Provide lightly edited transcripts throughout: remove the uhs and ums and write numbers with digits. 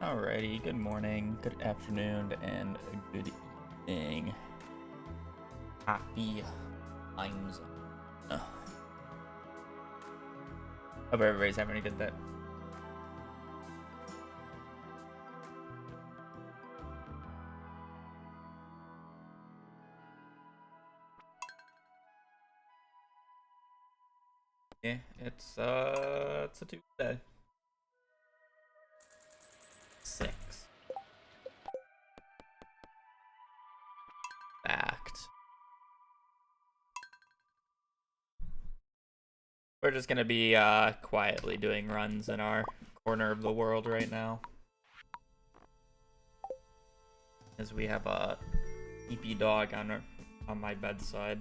Alrighty, good morning, good afternoon, and good evening. Happy times. Hope everybody's having a good day. Yeah, it's a Tuesday. 6. Fact. We're just gonna be quietly doing runs in our corner of the world right now, as we have a sleepy dog on my bedside.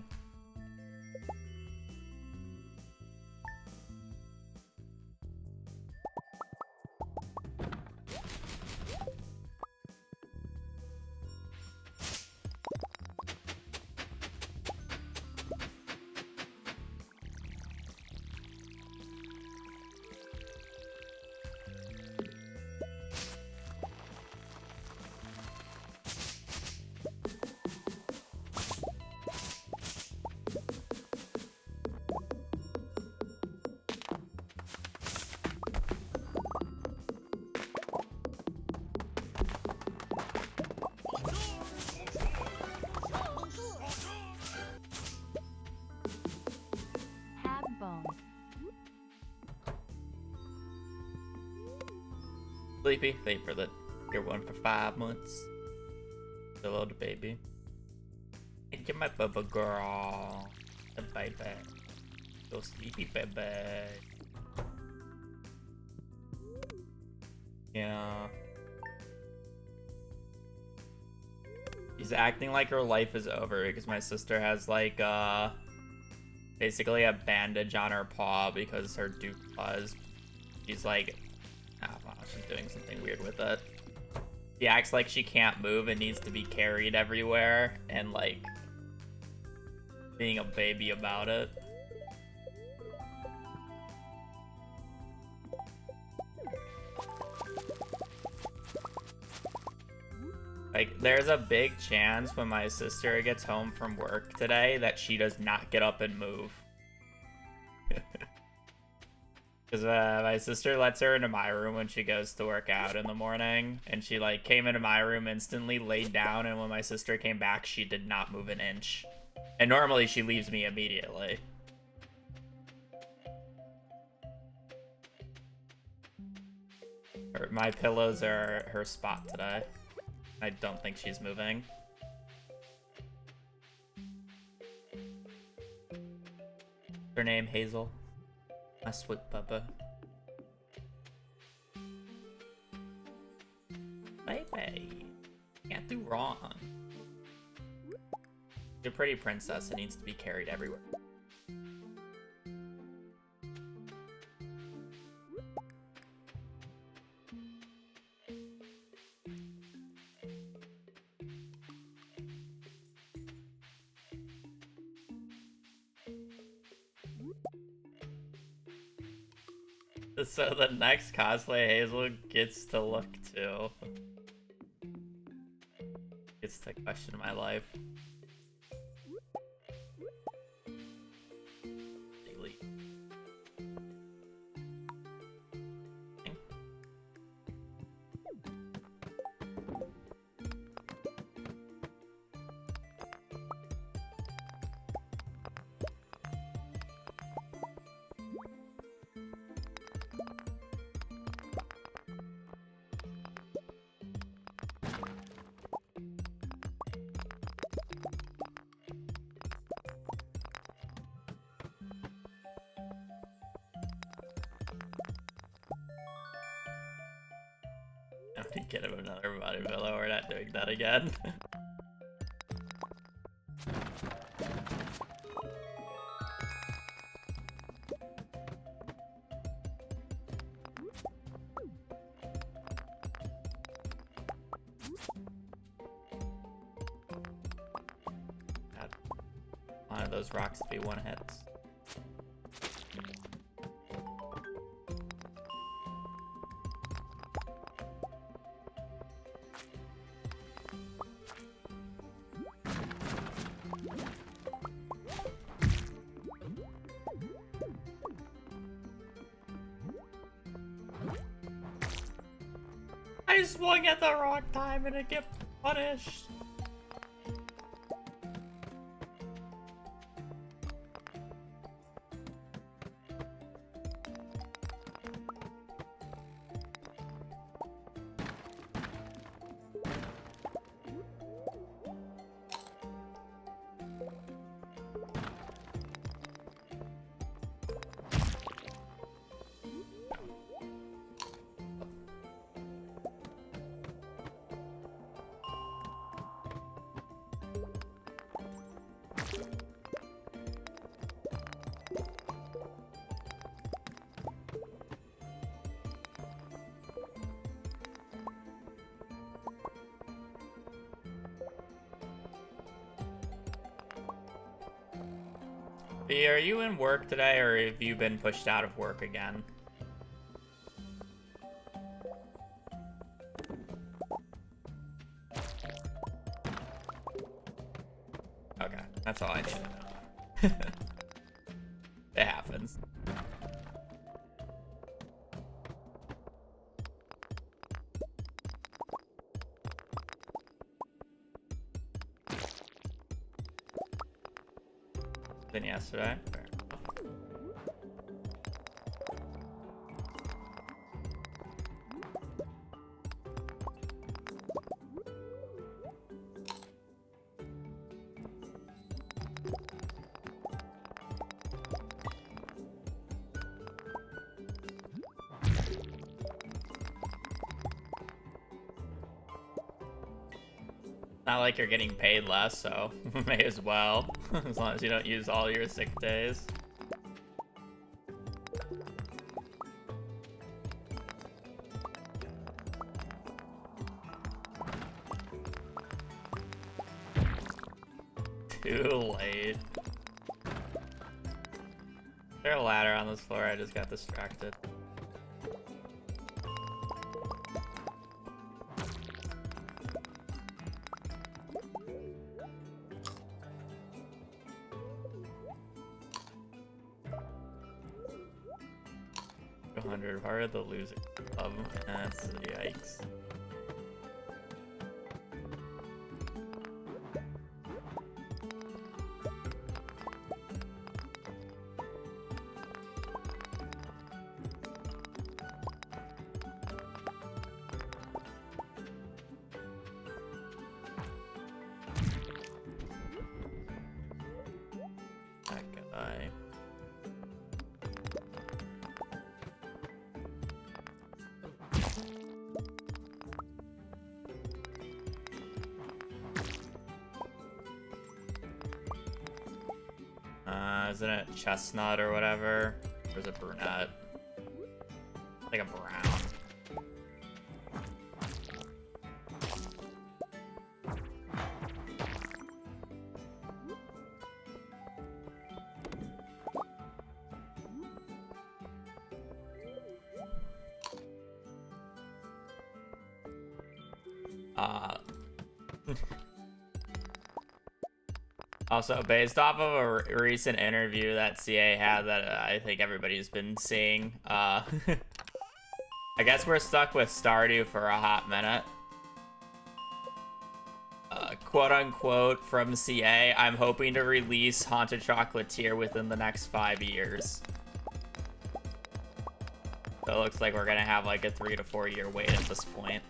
Sleepy, thank you for the tier 1 for 5 months. Hello to baby. Thank you, my bubba girl. The baby. So sleepy, baby. Yeah. She's acting like her life is over because my sister has like basically a bandage on her paw because her Duke paws. She's like, I don't know, she's doing something weird with it. She acts like she can't move and needs to be carried everywhere and like being a baby about it. Like, there's a big chance when my sister gets home from work today that she does not get up and move. Because my sister lets her into my room when she goes to work out in the morning. And she, like, came into my room instantly, laid down, and when my sister came back, she did not move an inch. And normally she leaves me immediately. My pillows are her spot today. I don't think she's moving. Her name, Hazel. My sweet puppa. Baby. Can't do wrong. You're a pretty princess. It needs to be carried everywhere. So the next cosplay Hazel gets to look to. Gets to question my life. Delete. Get him another body pillow. We're not doing that again. God. One of those rocks to be one hits. I swung at the wrong time and it get punished. B, are you in work today, or have you been pushed out of work again? Okay, that's all I need to know. It happens. Than yesterday. Fair enough. Not like you're getting paid less, so may as well, as long as you don't use all your sick days. Too late. Is there a ladder on this floor? I just got distracted. Part of the losing club. That's yikes. That guy. Isn't it chestnut or whatever? Or is it brunette? Like a brown. Also, based off of a recent interview that CA had that I think everybody's been seeing, I guess we're stuck with Stardew for a hot minute. Quote unquote from CA, I'm hoping to release Haunted Chocolatier within the next 5 years. So it looks like we're gonna have like a 3 to 4 year wait at this point.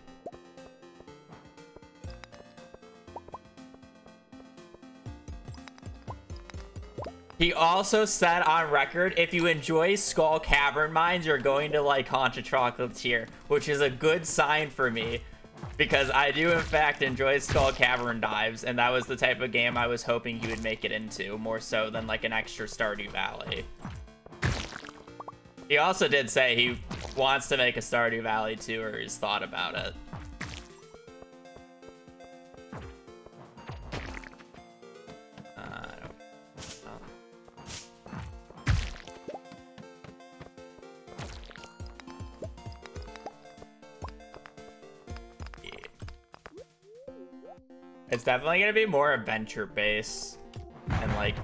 He also said on record, if you enjoy Skull Cavern Mines, you're going to like Haunted Chocolatier, which is a good sign for me, because I do in fact enjoy Skull Cavern Dives, and that was the type of game I was hoping he would make it into, more so than like an extra Stardew Valley. He also did say he wants to make a Stardew Valley 2, or he's thought about it. It's definitely going to be more adventure-based and, like,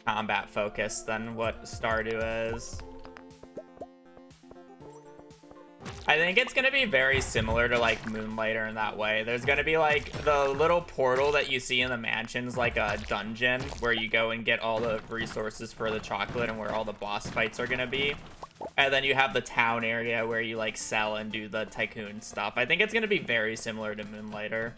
combat-focused than what Stardew is. I think it's gonna be very similar to like Moonlighter in that way. There's gonna be like the little portal that you see in the mansions, like a dungeon where you go and get all the resources for the chocolate and where all the boss fights are gonna be. And then you have the town area where you like sell and do the tycoon stuff. I think it's gonna be very similar to Moonlighter.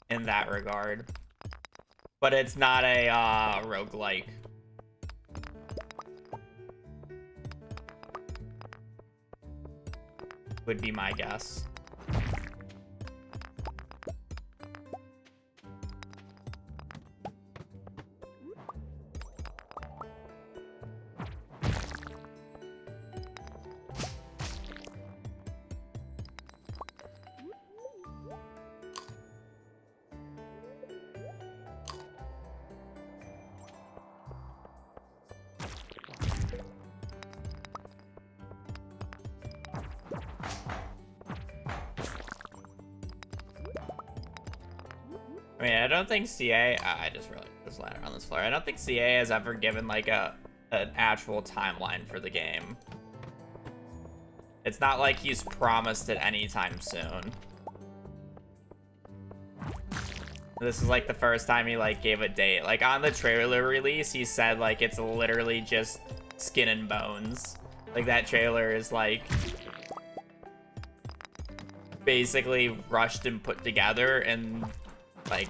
In that regard. But it's not a roguelike. Would be my guess. I mean, I don't think CA, I just realized this ladder on this floor. I don't think CA has ever given like an actual timeline for the game. It's not like he's promised it anytime soon. This is like the first time he like gave a date. Like on the trailer release, he said like it's literally just skin and bones. Like that trailer is like basically rushed and put together, and like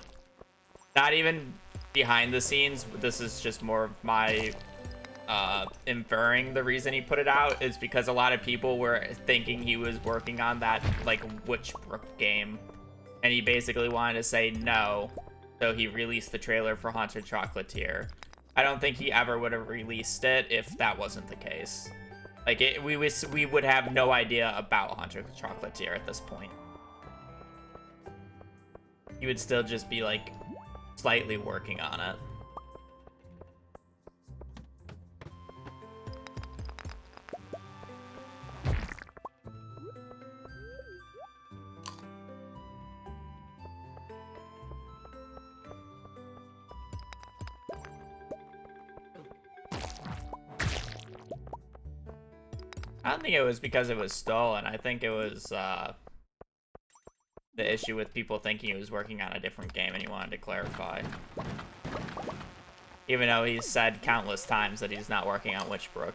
not even behind the scenes. This is just more of my inferring the reason he put it out is because a lot of people were thinking he was working on that like Witchbrook game, and he basically wanted to say no, so he released the trailer for Haunted Chocolatier. I don't think he ever would have released it if that wasn't the case. Like we would have no idea about Haunted Chocolatier at this point. He would still just be like slightly working on it. I don't think it was because it was stolen. I think it was the issue with people thinking he was working on a different game and he wanted to clarify. Even though he's said countless times that he's not working on Witchbrook.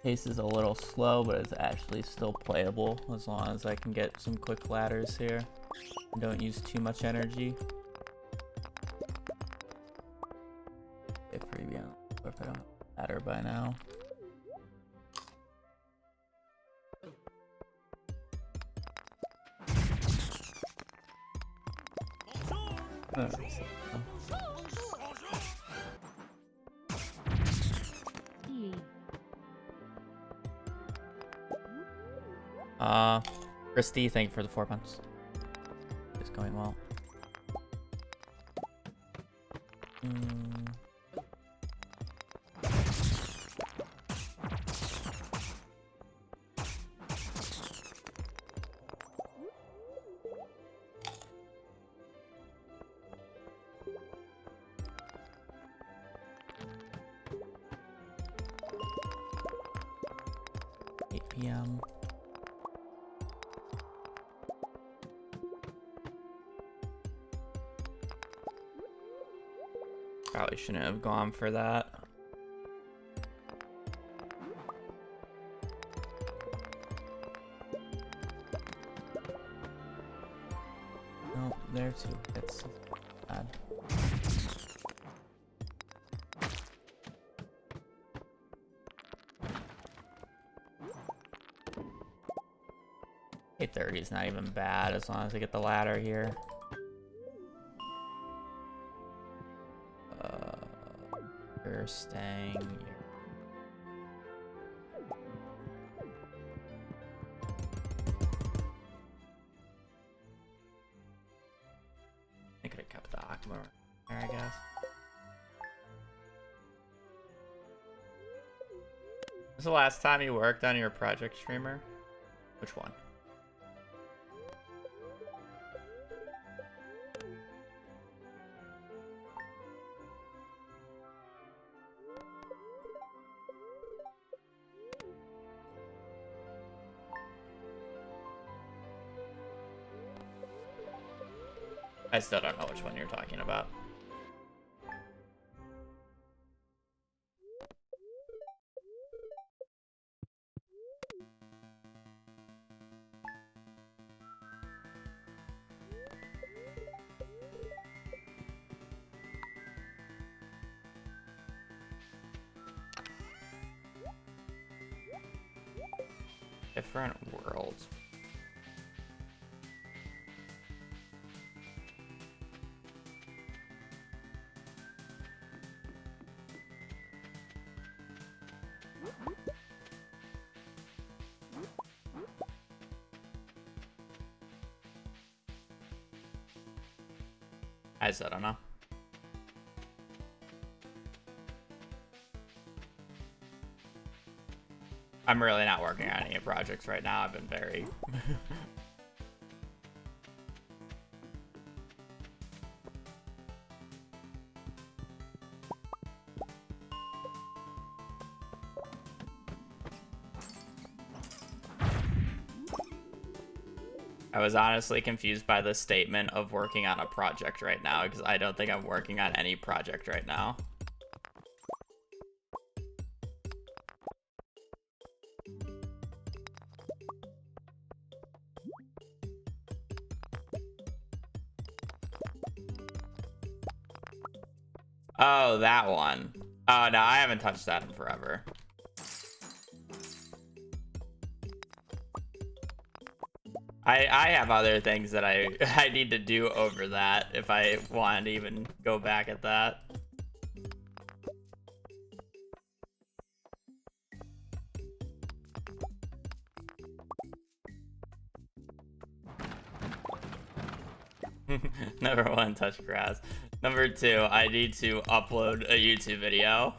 Pace is a little slow, but it's actually still playable as long as I can get some quick ladders here and don't use too much energy. If I don't have a ladder by now. Christy, thank you for the 4 months. It's going well. 8 p.m. Probably shouldn't have gone for that. No, there too. It's bad. $830 is not even bad as long as I get the ladder here. You're staying here. Was the last time you worked on your project streamer? Which one? I still don't know which one you're talking about. Different worlds. I still don't know. I'm really not working on any projects right now. I've been very... I was honestly confused by the statement of working on a project right now, because I don't think I'm working on any project right now. Oh, that one. Oh, no, I haven't touched that in forever. I have other things that I need to do over that if I want to even go back at that. Number one, touch grass. Number two, I need to upload a YouTube video.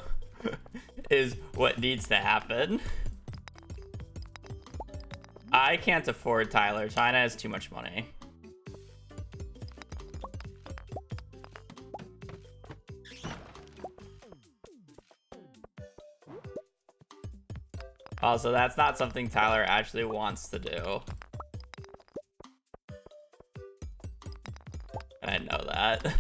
Is what needs to happen. I can't afford Tyler. China has too much money. Also, that's not something Tyler actually wants to do. I know that.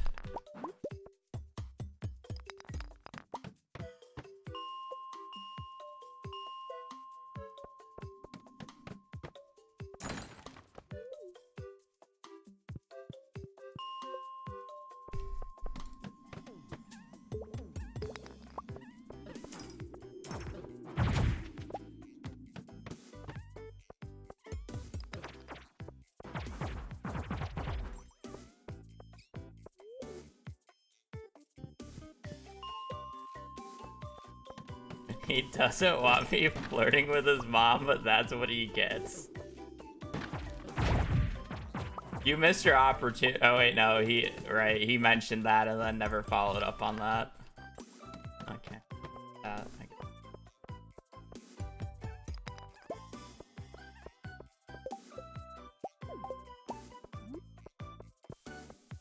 He doesn't want me flirting with his mom, but that's what he gets. You missed your opportunity. Oh wait, no, he mentioned that and then never followed up on that. Okay.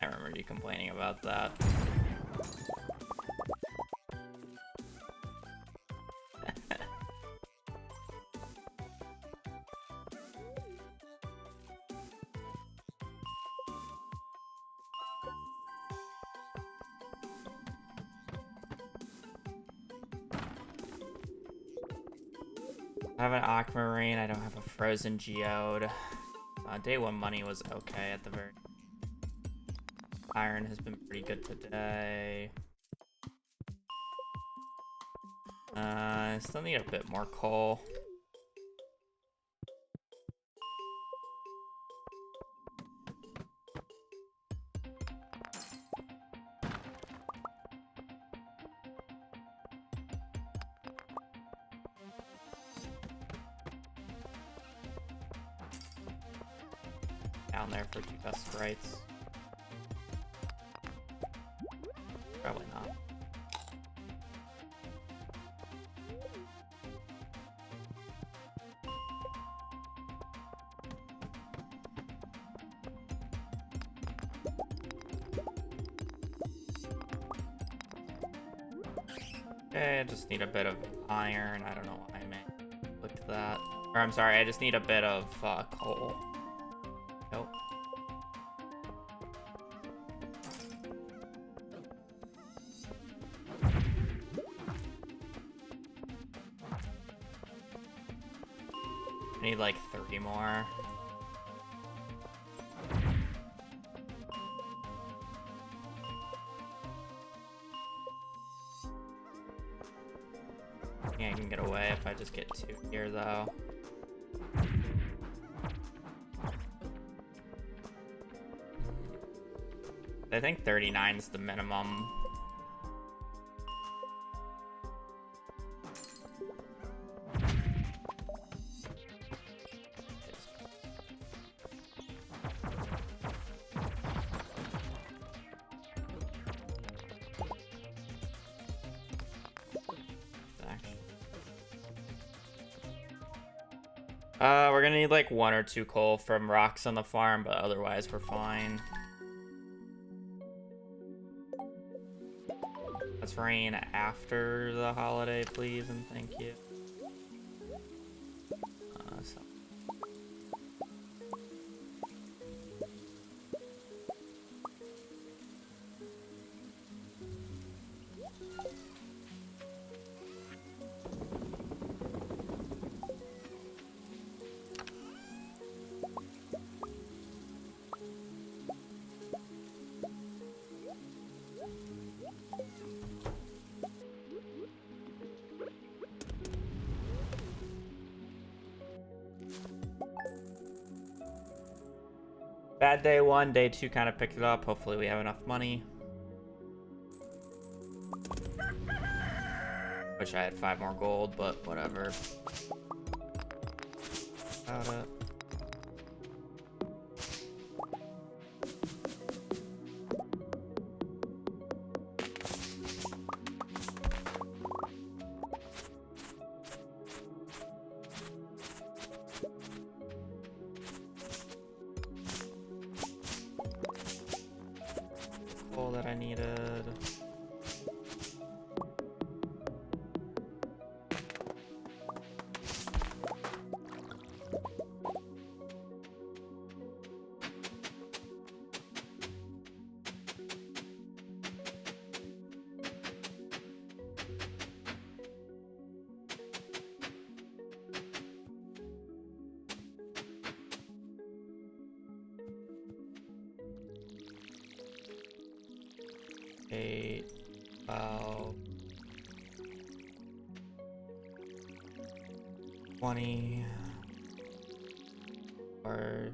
I remember you complaining about that. I have an aquamarine. I don't have a frozen geode. Day one money was okay at the very. Iron has been pretty good today. I still need a bit more coal. Down there for 2 best sprites. Probably not. Okay, I just need a bit of iron. I don't know why I meant clicked that. Or I'm sorry, I just need a bit of coal. Nope. I need like 3 more. I think I can get away if I just get 2 here though. I think 39 is the minimum. We're gonna need like 1 or 2 coal from rocks on the farm, but otherwise we're fine. Let's rain after the holiday, please, and thank you. So. Bad day 1, day 2 kind of picked it up. Hopefully we have enough money. Wish I had 5 more gold, but whatever. About it. That I needed. About 20 or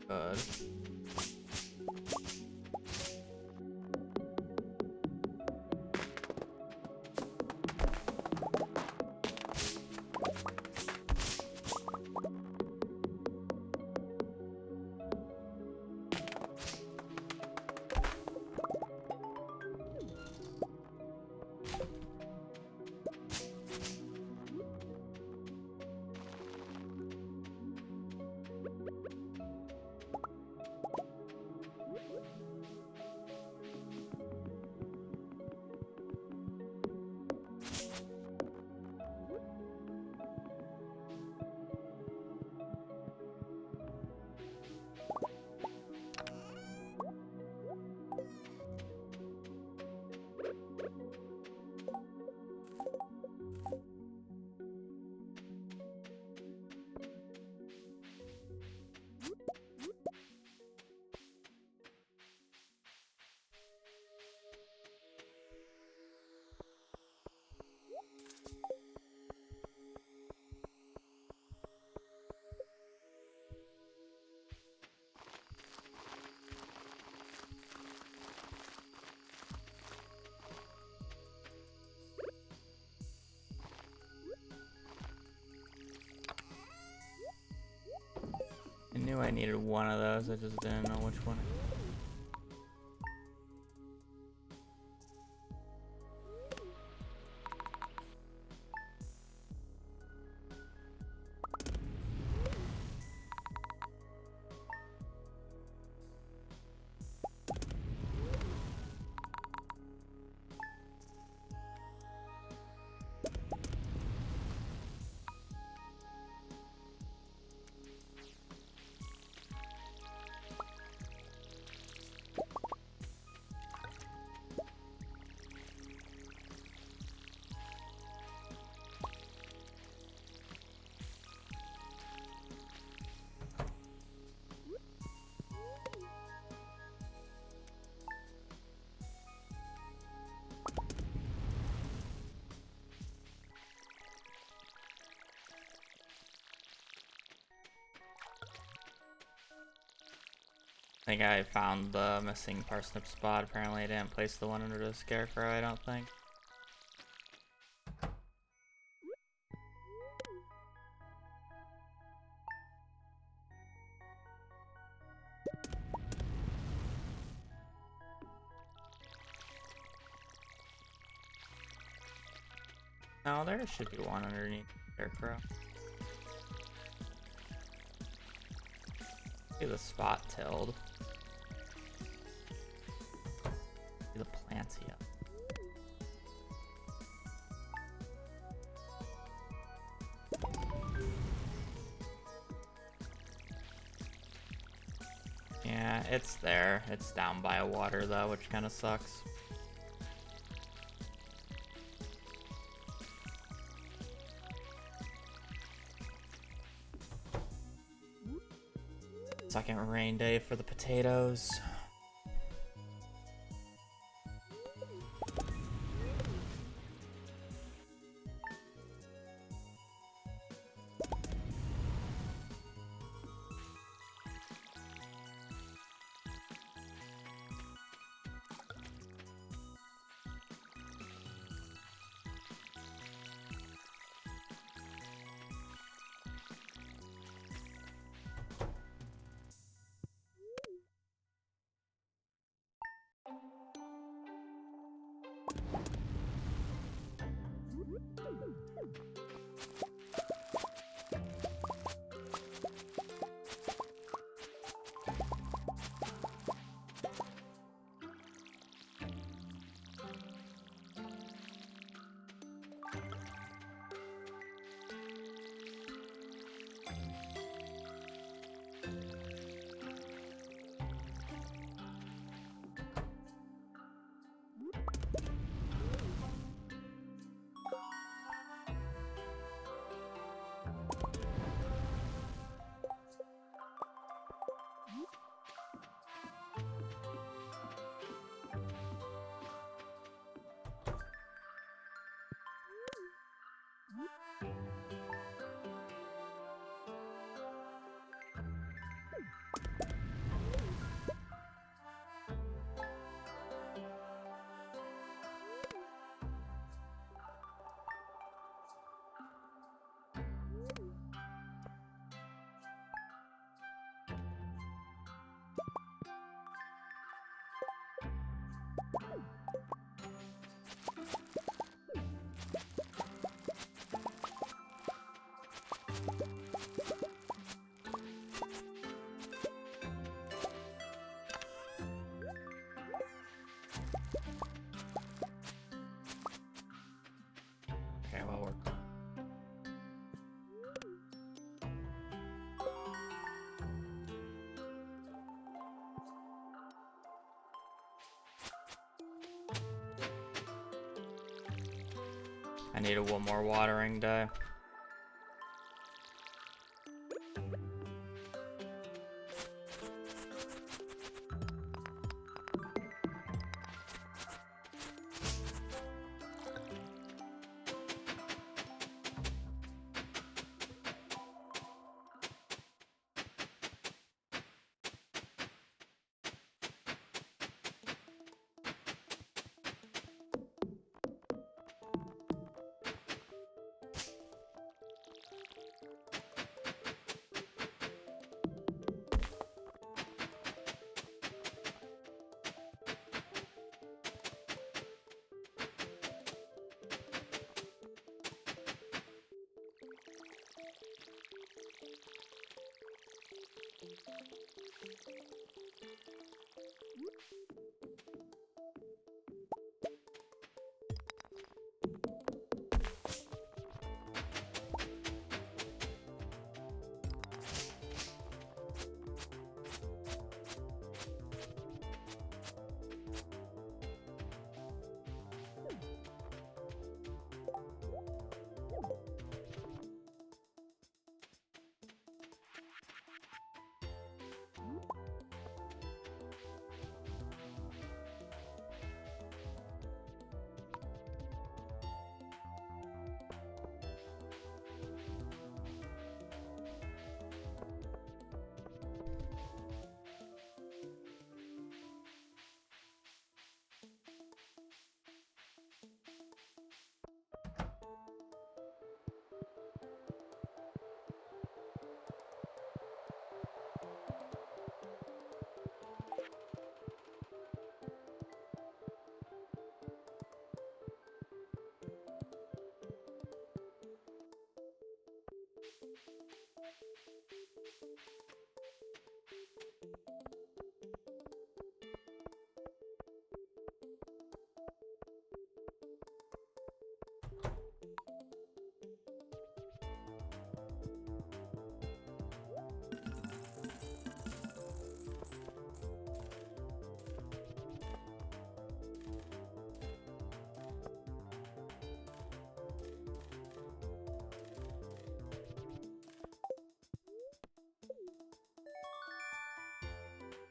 good. I knew I needed one of those, I just didn't know which one. I think I found the missing parsnip spot. Apparently I didn't place the one under the scarecrow, I don't think. No, there should be one underneath the scarecrow. See the spot tilled. See the plants yet. Yeah, it's there. It's down by water though, which kind of sucks. Second rain day for the potatoes. Okay, well we're done. I need one more watering day.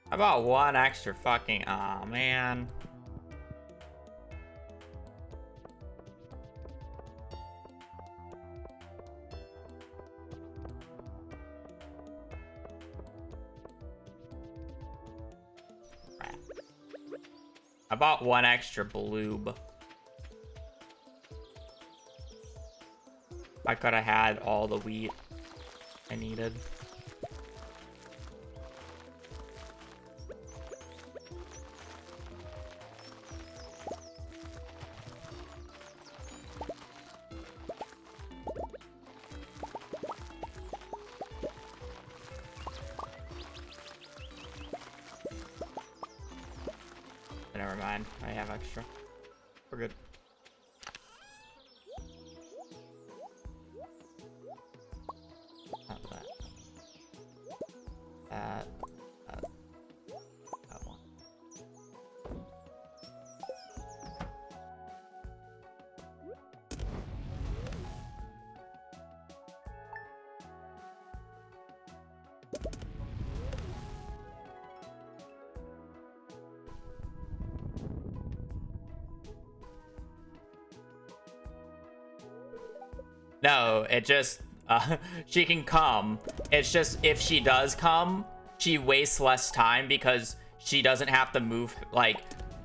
How about one extra fucking... Aw, man. How about one extra bloob? I could have had all the wheat I needed. Never mind, I have extra. We're good. Not that. That one. No, it just, she can come. It's just, if she does come, she wastes less time because she doesn't have to move, like,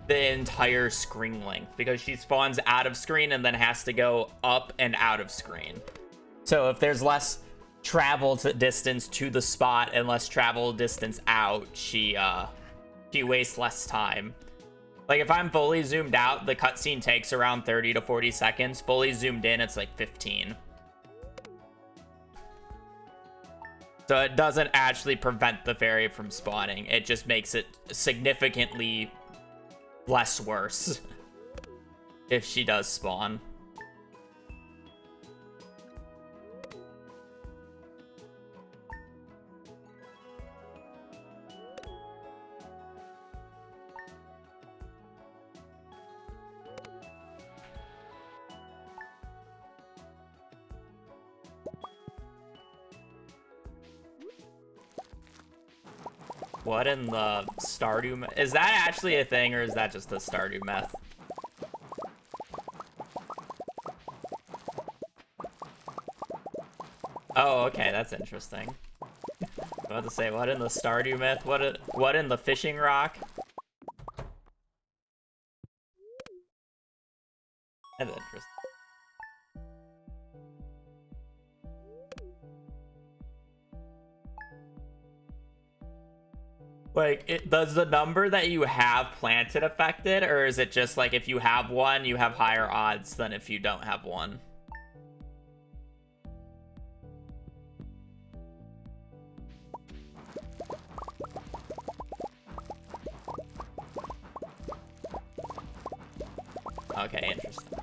the entire screen length. Because she spawns out of screen and then has to go up and out of screen. So if there's less travel distance to the spot and less travel distance out, she wastes less time. Like, if I'm fully zoomed out, the cutscene takes around 30 to 40 seconds. Fully zoomed in, it's like 15. So it doesn't actually prevent the fairy from spawning. It just makes it significantly less worse if she does spawn. What in the Stardew... Is that actually a thing, or is that just a Stardew meth? Oh, okay, that's interesting. I was about to say, what in the Stardew myth? What in the fishing rock? That's interesting. Like, does the number that you have planted affect it, or is it just like if you have one, you have higher odds than if you don't have one? Okay, interesting.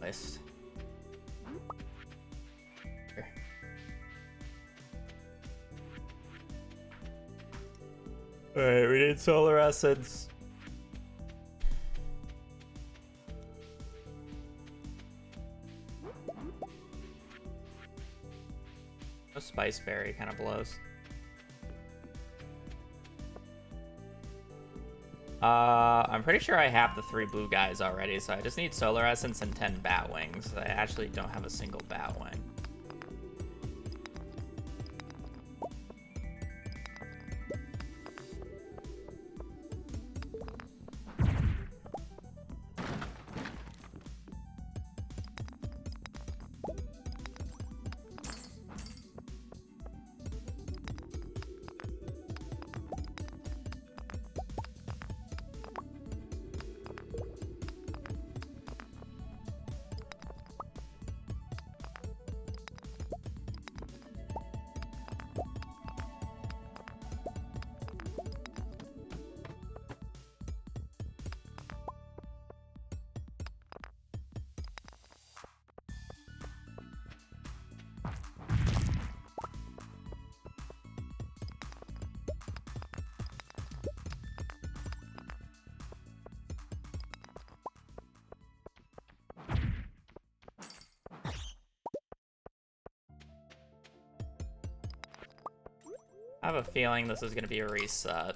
List. Here. Alright, we need solar essence. A spice berry kind of blows. I'm pretty sure I have the 3 blue guys already, so I just need solar essence and 10 bat wings. I actually don't have a single bat wing. I have a feeling this is going to be a reset.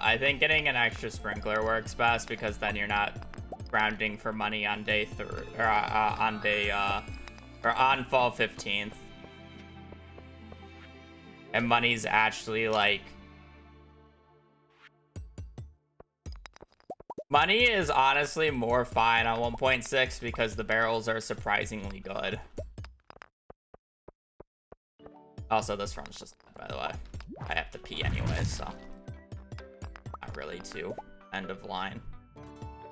I think getting an extra sprinkler works best because then you're not grounding for money on day 3 or on fall 15th. And money's actually like money is honestly more fine on 1.6 because the barrels are surprisingly good. Also, this run's just, by the way, I have to pee anyway, so not really too end of line.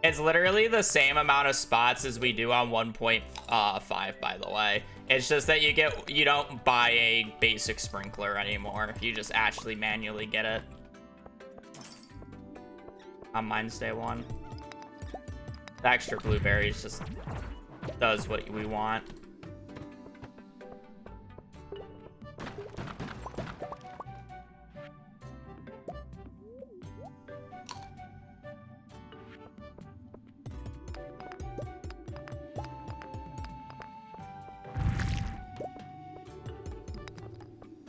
It's literally the same amount of spots as we do on 1.5, by the way. It's just that you don't buy a basic sprinkler anymore. You just actually manually get it. On mine's day 1. The extra blueberries just does what we want.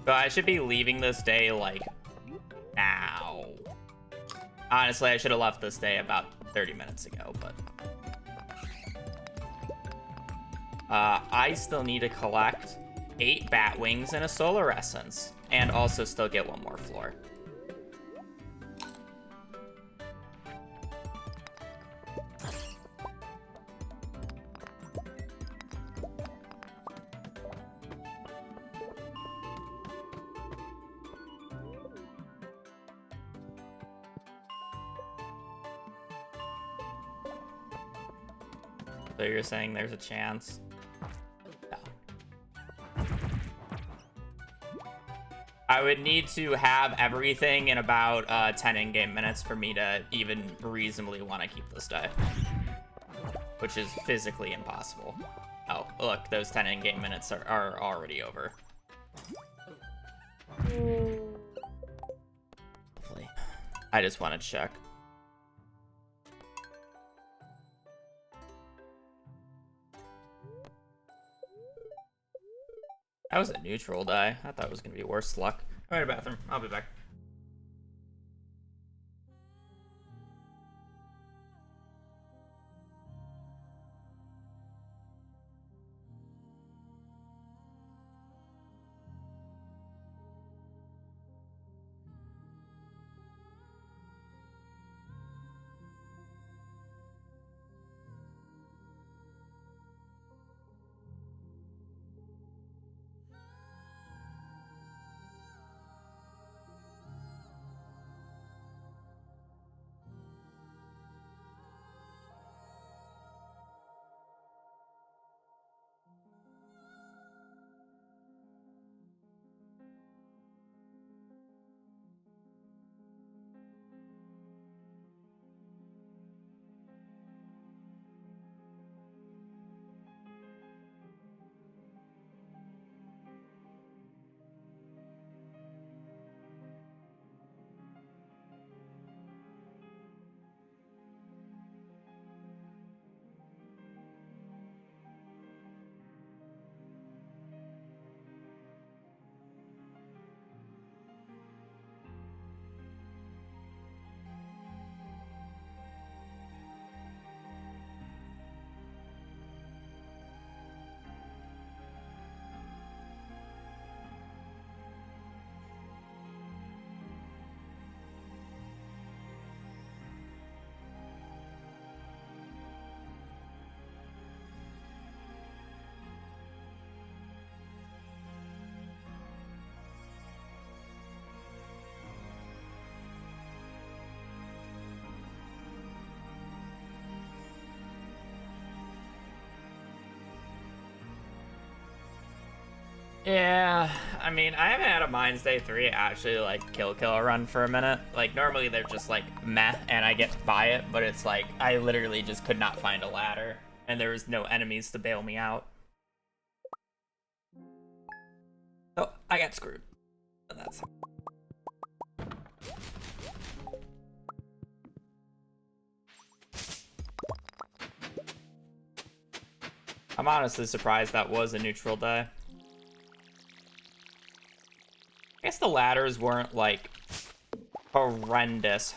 So I should be leaving this day, like, now. Honestly, I should have left this day about 30 minutes ago, but... I still need to collect 8 bat wings and a solar essence, and also still get 1 more floor. So you're saying there's a chance? No. I would need to have everything in about 10 in-game minutes for me to even reasonably want to keep this day. Which is physically impossible. Oh, look, those 10 in-game minutes are already over. Hopefully. I just want to check. That was a neutral die. I thought it was going to be worse luck. I'm in the bathroom. I'll be back. Yeah, I mean, I haven't had a Mines Day 3 actually, like, kill run for a minute. Like, normally they're just, like, meh, and I get by it, but it's like, I literally just could not find a ladder, and there was no enemies to bail me out. So, I got screwed. And that's... I'm honestly surprised that was a neutral day. I guess the ladders weren't, like, horrendous.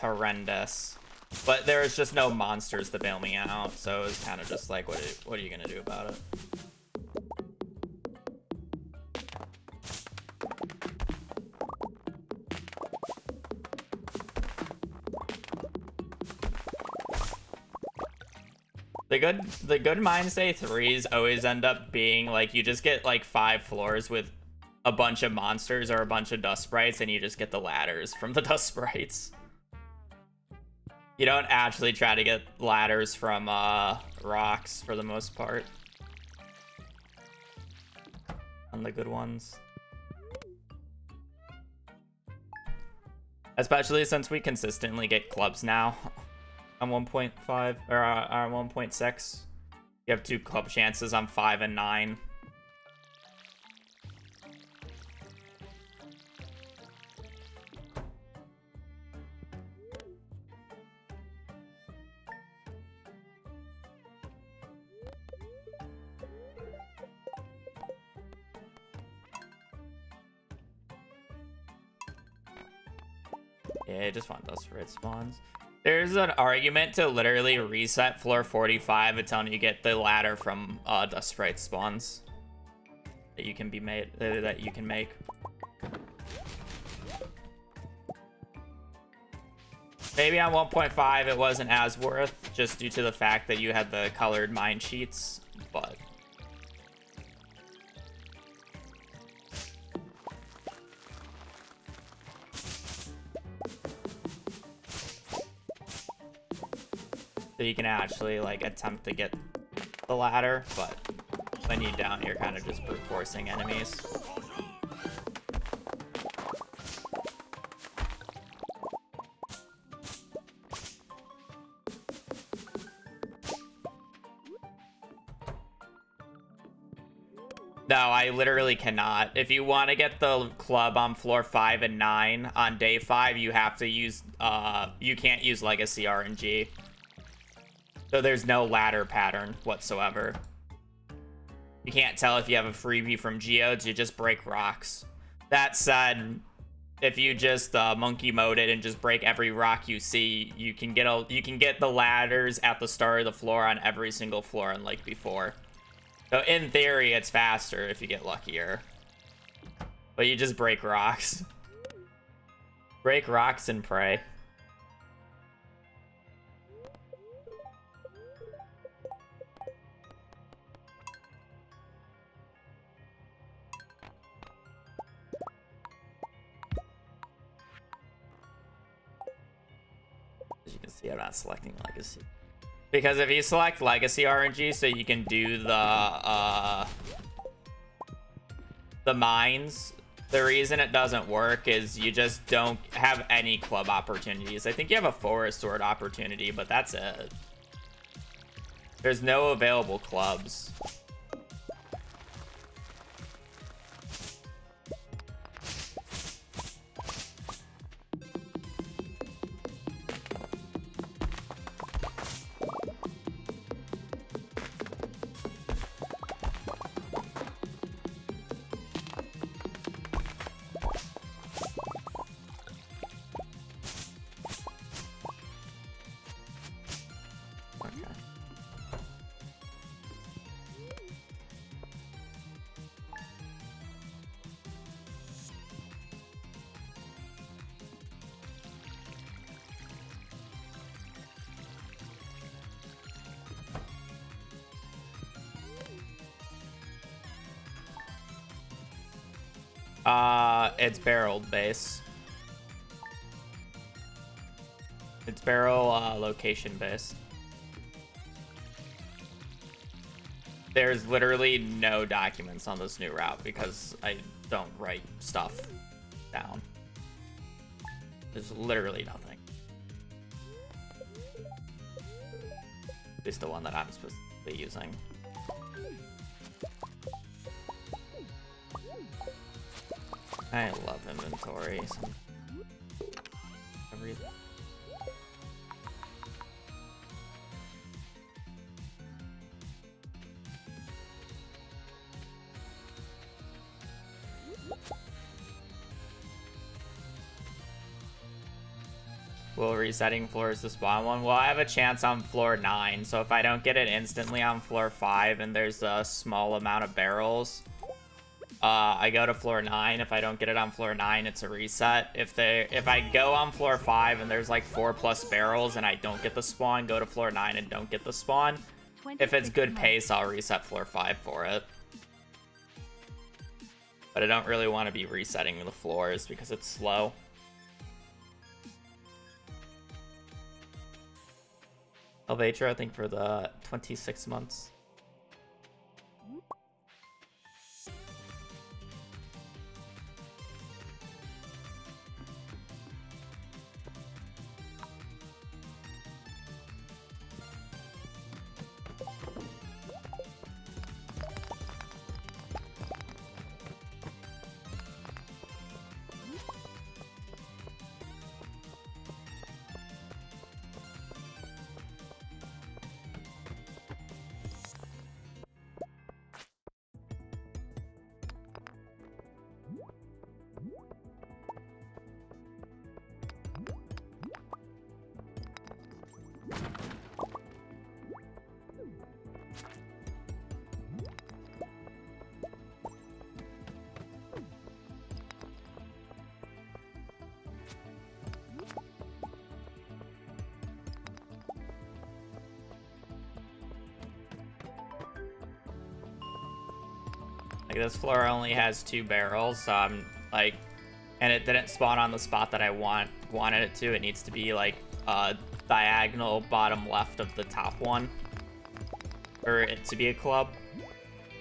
But there was just no monsters to bail me out, so it was kind of just like, what are you gonna do about it? The good Mines Day 3s always end up being, like, you just get, like, 5 floors with a bunch of monsters or a bunch of dust sprites, and you just get the ladders from the dust sprites. You don't actually try to get ladders from rocks for the most part. On the good ones. Especially since we consistently get clubs now on 1.5 or on 1.6. You have 2 club chances on 5 and 9. Yeah, I just want dust red spawns. There's an argument to literally reset floor 45 until you get the ladder from dust sprite spawns that you can be made that you can make. Maybe on 1.5 it wasn't as worth just due to the fact that you had the colored mine sheets, but so you can actually, like, attempt to get the ladder, but when you're down, you're kind of just brute forcing enemies. No, I literally cannot. If you want to get the club on floor 5 and 9 on day 5, you have to use, you can't use Legacy RNG. So there's no ladder pattern whatsoever. You can't tell if you have a freebie from geodes, you just break rocks. That said, if you just monkey mode it and just break every rock you see, you can get the ladders at the start of the floor on every single floor unlike before. So in theory, it's faster if you get luckier. But you just break rocks. Break rocks and pray. As you can see, I'm not selecting Legacy. Because if you select Legacy RNG, so you can do the mines, the reason it doesn't work is you just don't have any club opportunities. I think you have a forest sword opportunity, but that's it. There's no available clubs. It's barreled base. It's barrel location based. There's literally no documents on this new route because I don't write stuff down. There's literally nothing. At least the one that I'm supposed to be using. I love inventory. Everything. Will resetting floors to spawn one? Well, I have a chance on floor 9, so if I don't get it instantly on floor 5 and there's a small amount of barrels, I go to floor 9. If I don't get it on floor 9, it's a reset. If I go on floor 5 and there's like 4+ barrels and I don't get the spawn, go to floor 9 and don't get the spawn. If it's good pace, I'll reset floor 5 for it. But I don't really want to be resetting the floors because it's slow. Elvatra, I think, for the 26 months. Like, this floor only has 2 barrels, so I'm like, and it didn't spawn on the spot that I wanted it to. It needs to be like diagonal bottom left of the top one for it to be a club.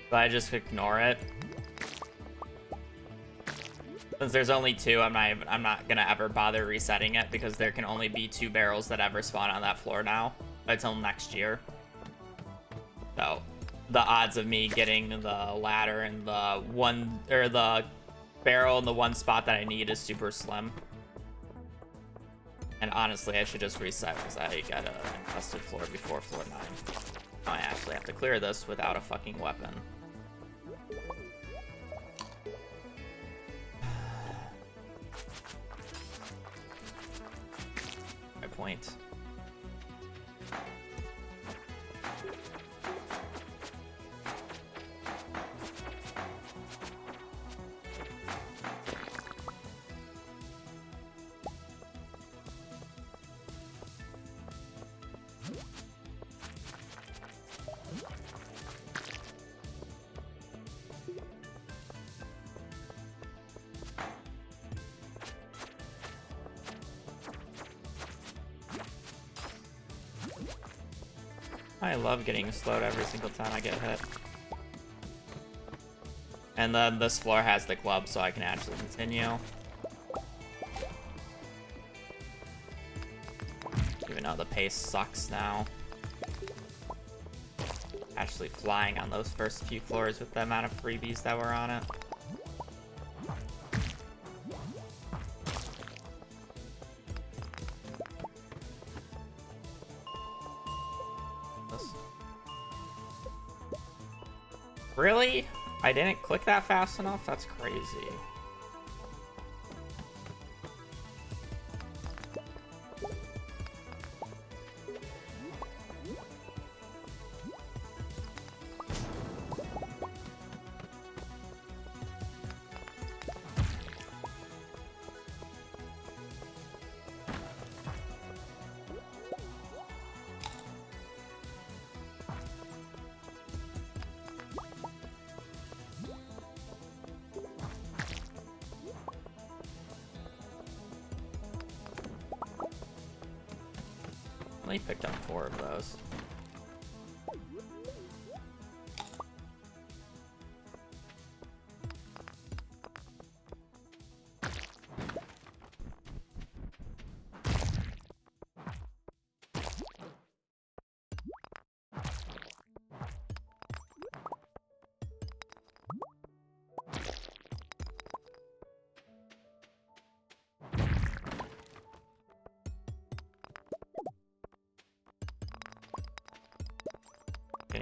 So I just ignore it. Since there's only 2, I'm not gonna ever bother resetting it because there can only be 2 barrels that ever spawn on that floor now until next year. So the odds of me getting the ladder and the the barrel in the one spot that I need is super slim. And honestly, I should just reset because I got an infested floor before floor 9. Now I actually have to clear this without a fucking weapon. My point. I love getting slowed every single time I get hit. And then this floor has the club, so I can actually continue. Even though the pace sucks now. Actually flying on those first few floors with the amount of freebies that were on it. Really? I didn't click that fast enough? That's crazy. I picked up 4 of those.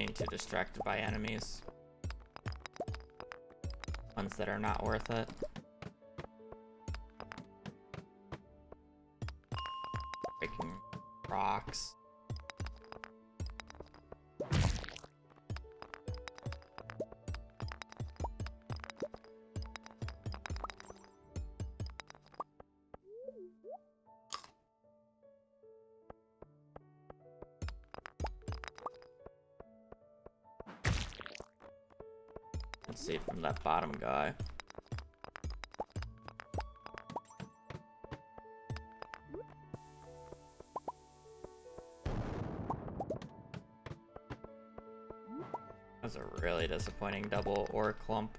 getting too distracted by enemies. Ones that are not worth it. Breaking rocks. Let's see from that bottom guy. That was a really disappointing double ore clump.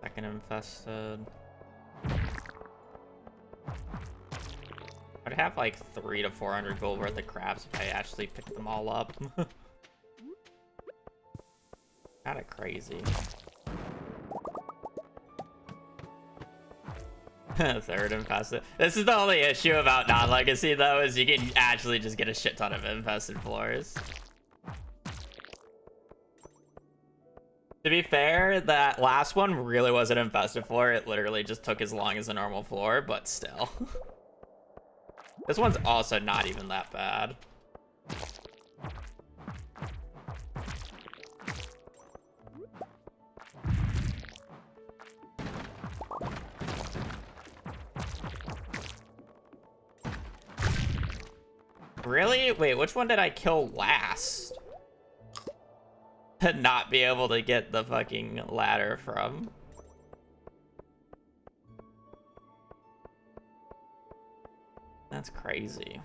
Second infested. I'd have like 300 to 400 gold worth of crabs if I actually picked them all up. Kinda crazy. Third infested. This is the only issue about non-legacy though, is you can actually just get a shit ton of infested floors. To be fair, that last one really was an infested floor. It literally just took as long as a normal floor, but still. This one's also not even that bad. Really? Wait, which one did I kill last? To not be able to get the fucking ladder from. That's crazy.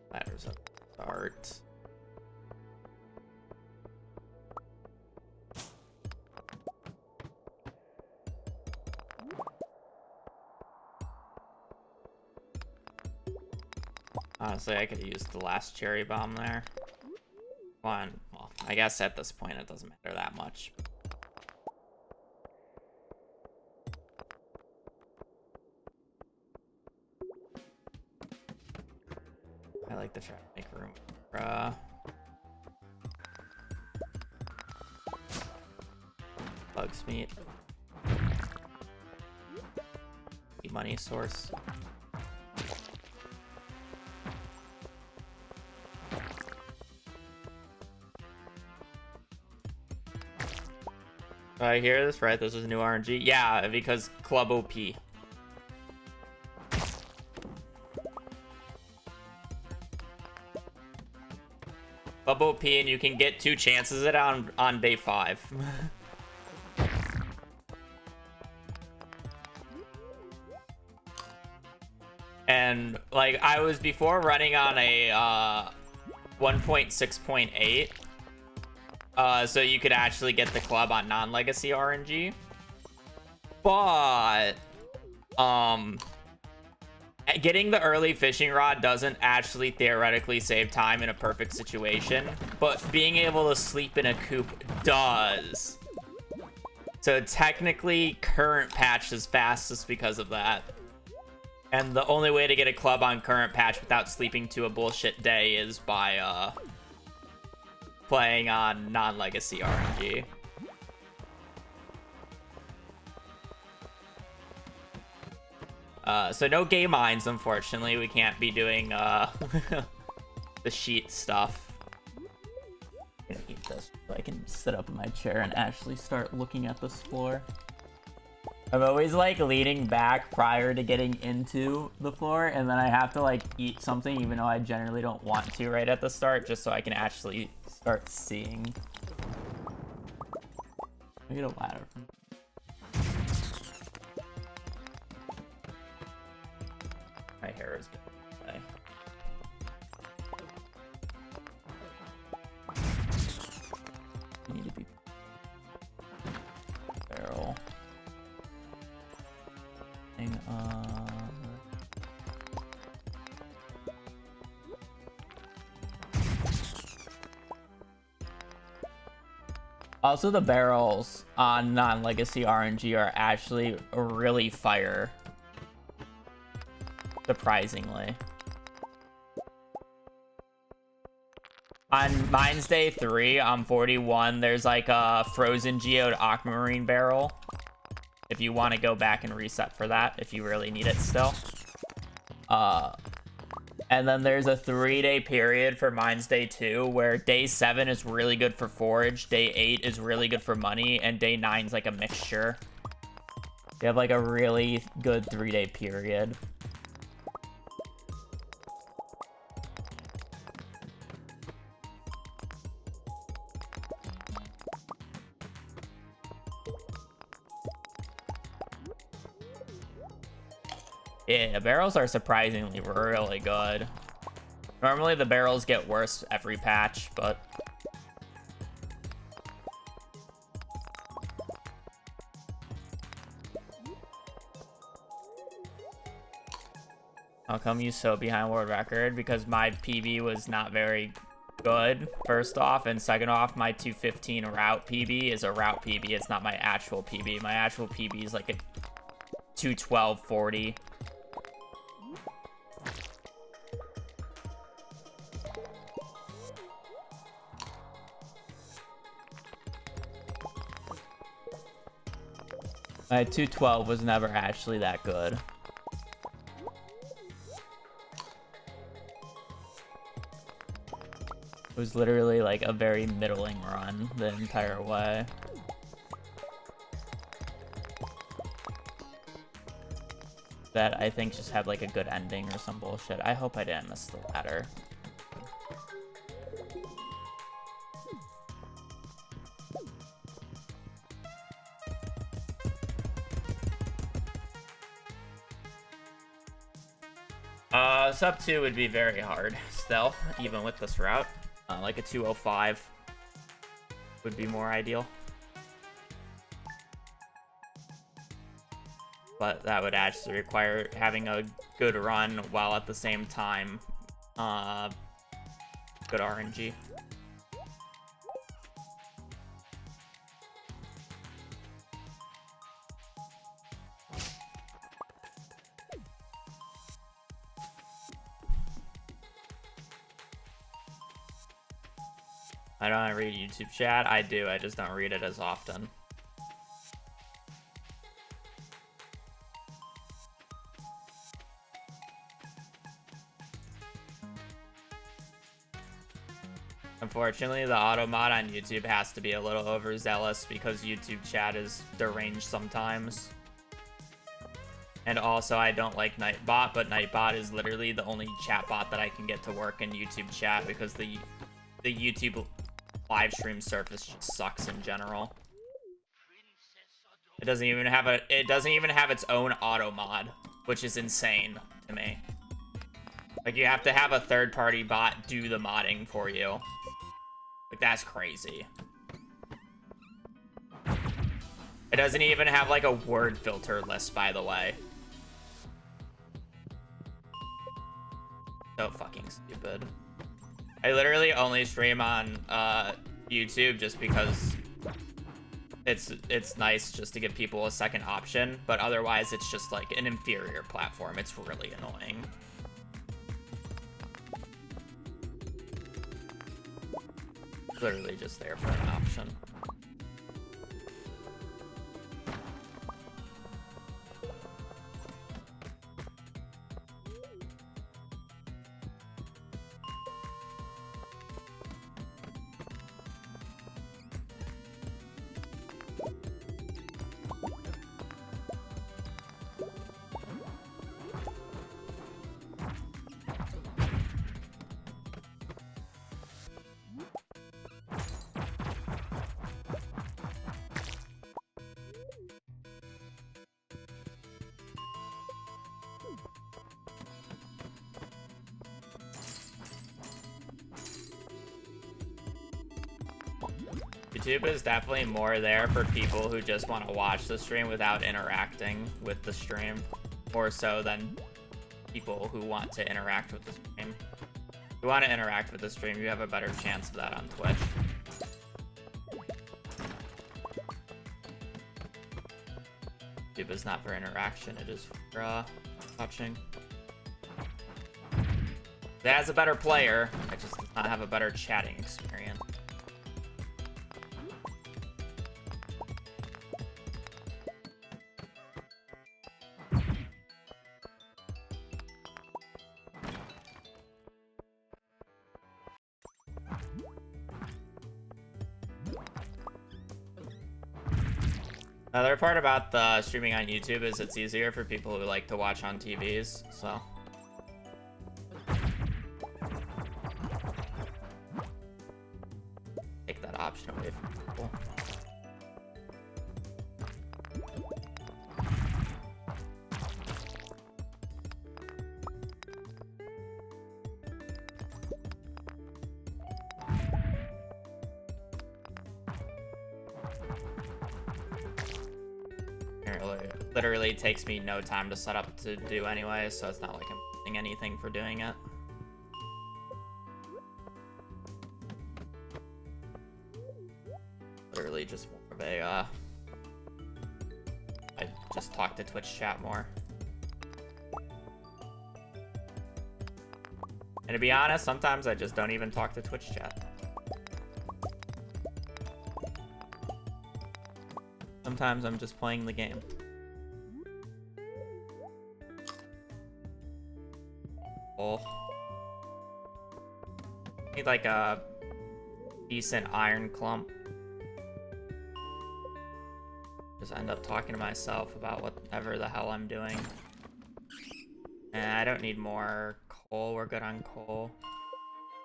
Ladder's a start. Honestly, I could have used the last cherry bomb there. Well, I guess at this point it doesn't matter that much. I like to try to make room for bugs meat. Money source. I hear this right? This is new RNG? Yeah, because Club OP. Club OP, and you can get 2 chances at it on day 5. And like I was before running on a 1.6.8. So you could actually get the club on non-legacy RNG. But getting the early fishing rod doesn't actually theoretically save time in a perfect situation, but being able to sleep in a coop does. So technically current patch is fastest because of that. And the only way to get a club on current patch without sleeping to a bullshit day is by playing on non-legacy RNG. So no gay mines, unfortunately. We can't be doing the sheet stuff. I'm gonna eat this so I can sit up in my chair and actually start looking at this floor. I'm always like leaning back prior to getting into the floor, and then I have to like eat something even though I generally don't want to right at the start, just so I can actually start seeing. I get a ladder from my hair is good. I need to be barrel. Also, the barrels on non-legacy RNG are actually really fire. Surprisingly. On Mines Day 3, on 41, there's like a frozen geode aquamarine barrel. If you want to go back and reset for that, if you really need it still. And then there's a 3-day period for Mines Day 2, where day 7 is really good for forage, day 8 is really good for money, and day 9 is like a mixture. You have like a really good 3-day period. Yeah, barrels are surprisingly really good. Normally the barrels get worse every patch, but... How come you so behind world record? Because my PB was not very good, first off, and second off, my 215 route PB is a route PB. It's not my actual PB. My actual PB is like a 212.40. My 212 was never actually that good. It was literally like a very middling run the entire way. That I think just had like a good ending or some bullshit. I hope I didn't miss the ladder. Sub 2 would be very hard still, even with this route. Like a 205 would be more ideal. But that would actually require having a good run while at the same time, good RNG. I don't read YouTube chat. I do. I just don't read it as often. Unfortunately, the auto mod on YouTube has to be a little overzealous because YouTube chat is deranged sometimes. And also, I don't like Nightbot, but Nightbot is literally the only chat bot that I can get to work in YouTube chat because the YouTube live stream surface just sucks in general. It doesn't even have its own auto mod, which is insane to me. Like, you have to have a third-party bot do the modding for you. Like, that's crazy. It doesn't even have like a word filter list, by the way. So fucking stupid. I literally only stream on YouTube just because it's nice just to give people a second option, but otherwise it's just like an inferior platform. It's really annoying. Literally just there for an option. YouTube is definitely more there for people who just want to watch the stream without interacting with the stream, more so than people who want to interact with the stream. If you want to interact with the stream, you have a better chance of that on Twitch. YouTube is not for interaction, it is for watching. It has a better player, it just does not have a better chatting experience. Another part about the streaming on YouTube is it's easier for people who like to watch on TVs, so. Take that option away from people. Literally takes me no time to set up to do anyway, so it's not like I'm getting anything for doing it. Literally just more of a, I just talk to Twitch chat more. And to be honest, sometimes I just don't even talk to Twitch chat. Sometimes I'm just playing the game. Need like a decent iron clump. Just end up talking to myself about whatever the hell I'm doing. And I don't need more coal. We're good on coal.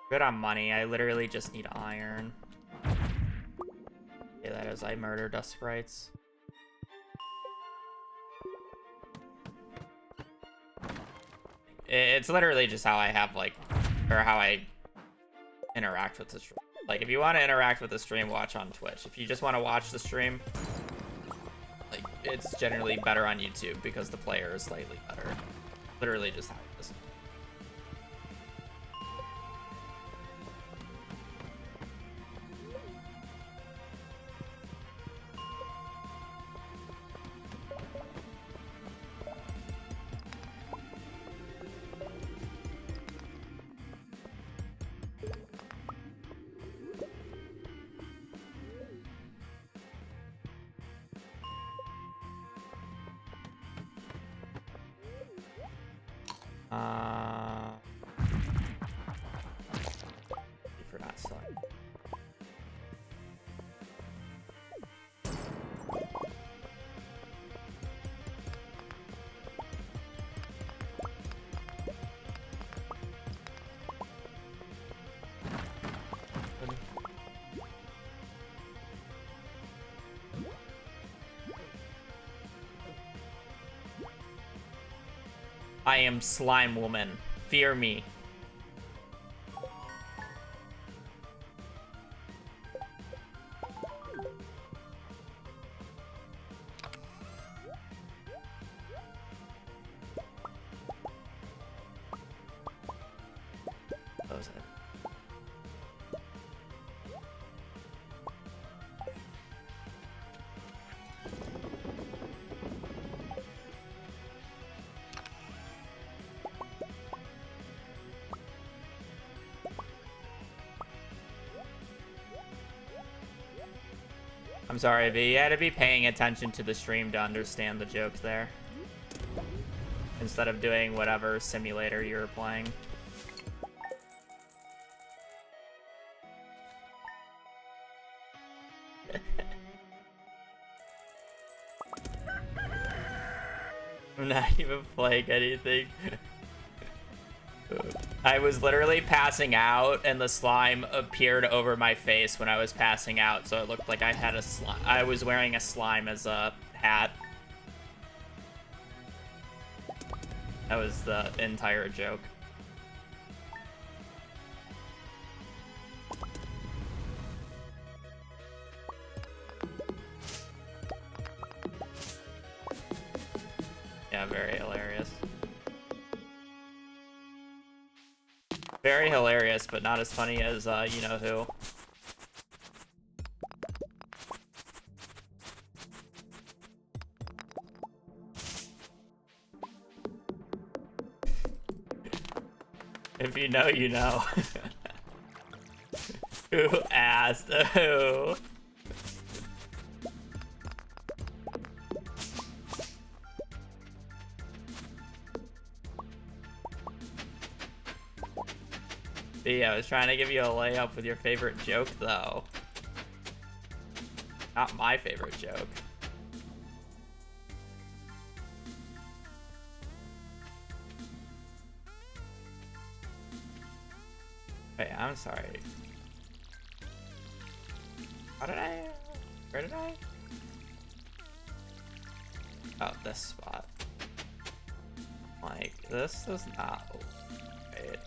Good on money. I literally just need iron. Okay, that is I murder dust sprites. It's literally just how I have like, or how I interact with the stream. Like, if you want to interact with the stream, watch on Twitch. If you just want to watch the stream, like, it's generally better on YouTube because the player is slightly better. Literally just how it is. For not selling. I am Slime Woman. Fear me. Close it. I'm sorry, V. You had to be paying attention to the stream to understand the joke there. Instead of doing whatever simulator you were playing. I'm not even playing anything. I was literally passing out, and the slime appeared over my face when I was passing out, so it looked like I had a slime. I was wearing a slime as a hat. That was the entire joke. Very hilarious, but not as funny as, you know who. If you know, you know. Who asked? Who? B, I was trying to give you a layup with your favorite joke, though. Not my favorite joke. Wait, I'm sorry. How did I... Where did I... Oh, this spot. Like, this is not... Wait.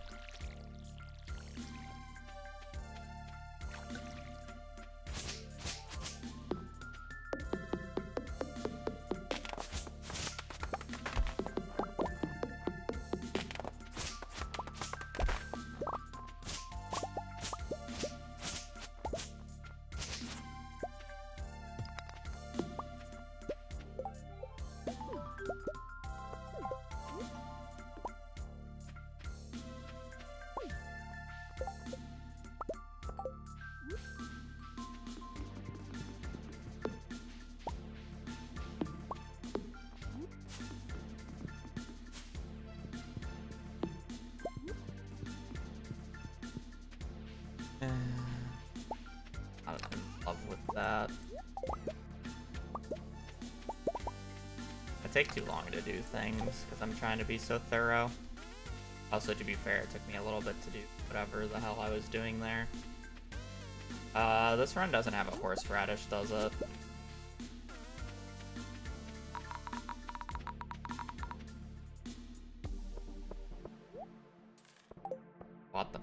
I'm in love with that. I take too long to do things because I'm trying to be so thorough. Also, to be fair, it took me a little bit to do whatever the hell I was doing there. This run doesn't have a horseradish, does it? What the...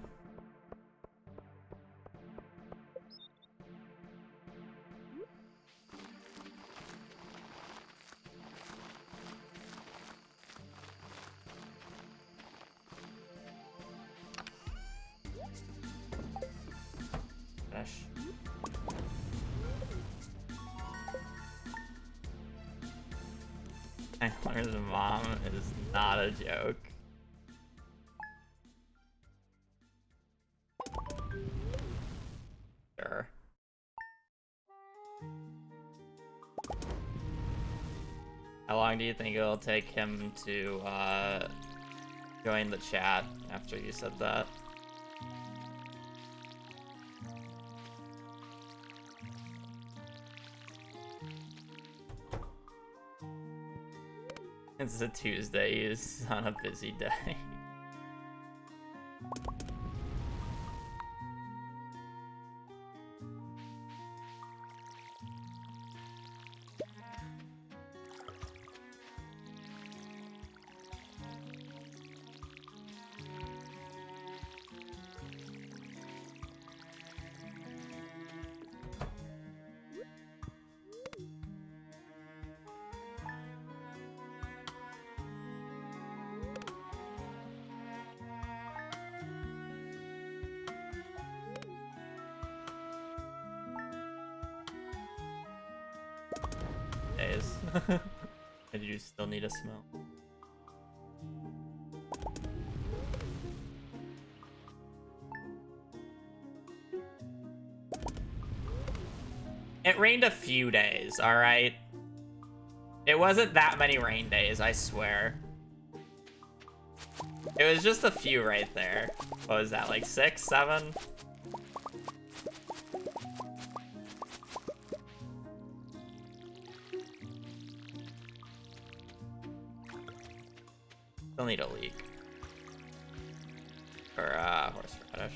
Tyler's mom is not a joke. Sure. How long do you think it'll take him to join the chat after you said that? It's a Tuesday, he's on a busy day. Days. And you still need a smell. It rained a few days, alright? It wasn't that many rain days, I swear. It was just a few right there. What was that, like 6, 7? Still need a leek. Or, horseradish.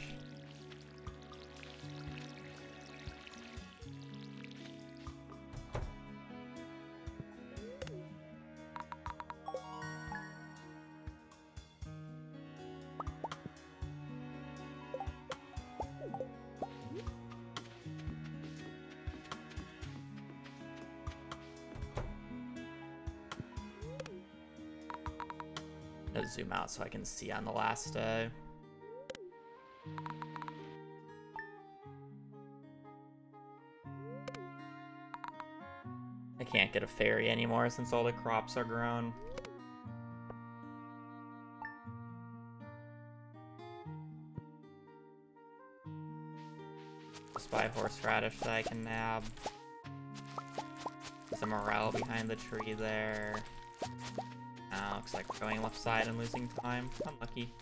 Zoom out so I can see on the last day. I can't get a fairy anymore since all the crops are grown. Just buy horseradish that I can nab. There's a morel behind the tree there. Oh, looks like we're going left side and losing time. Unlucky.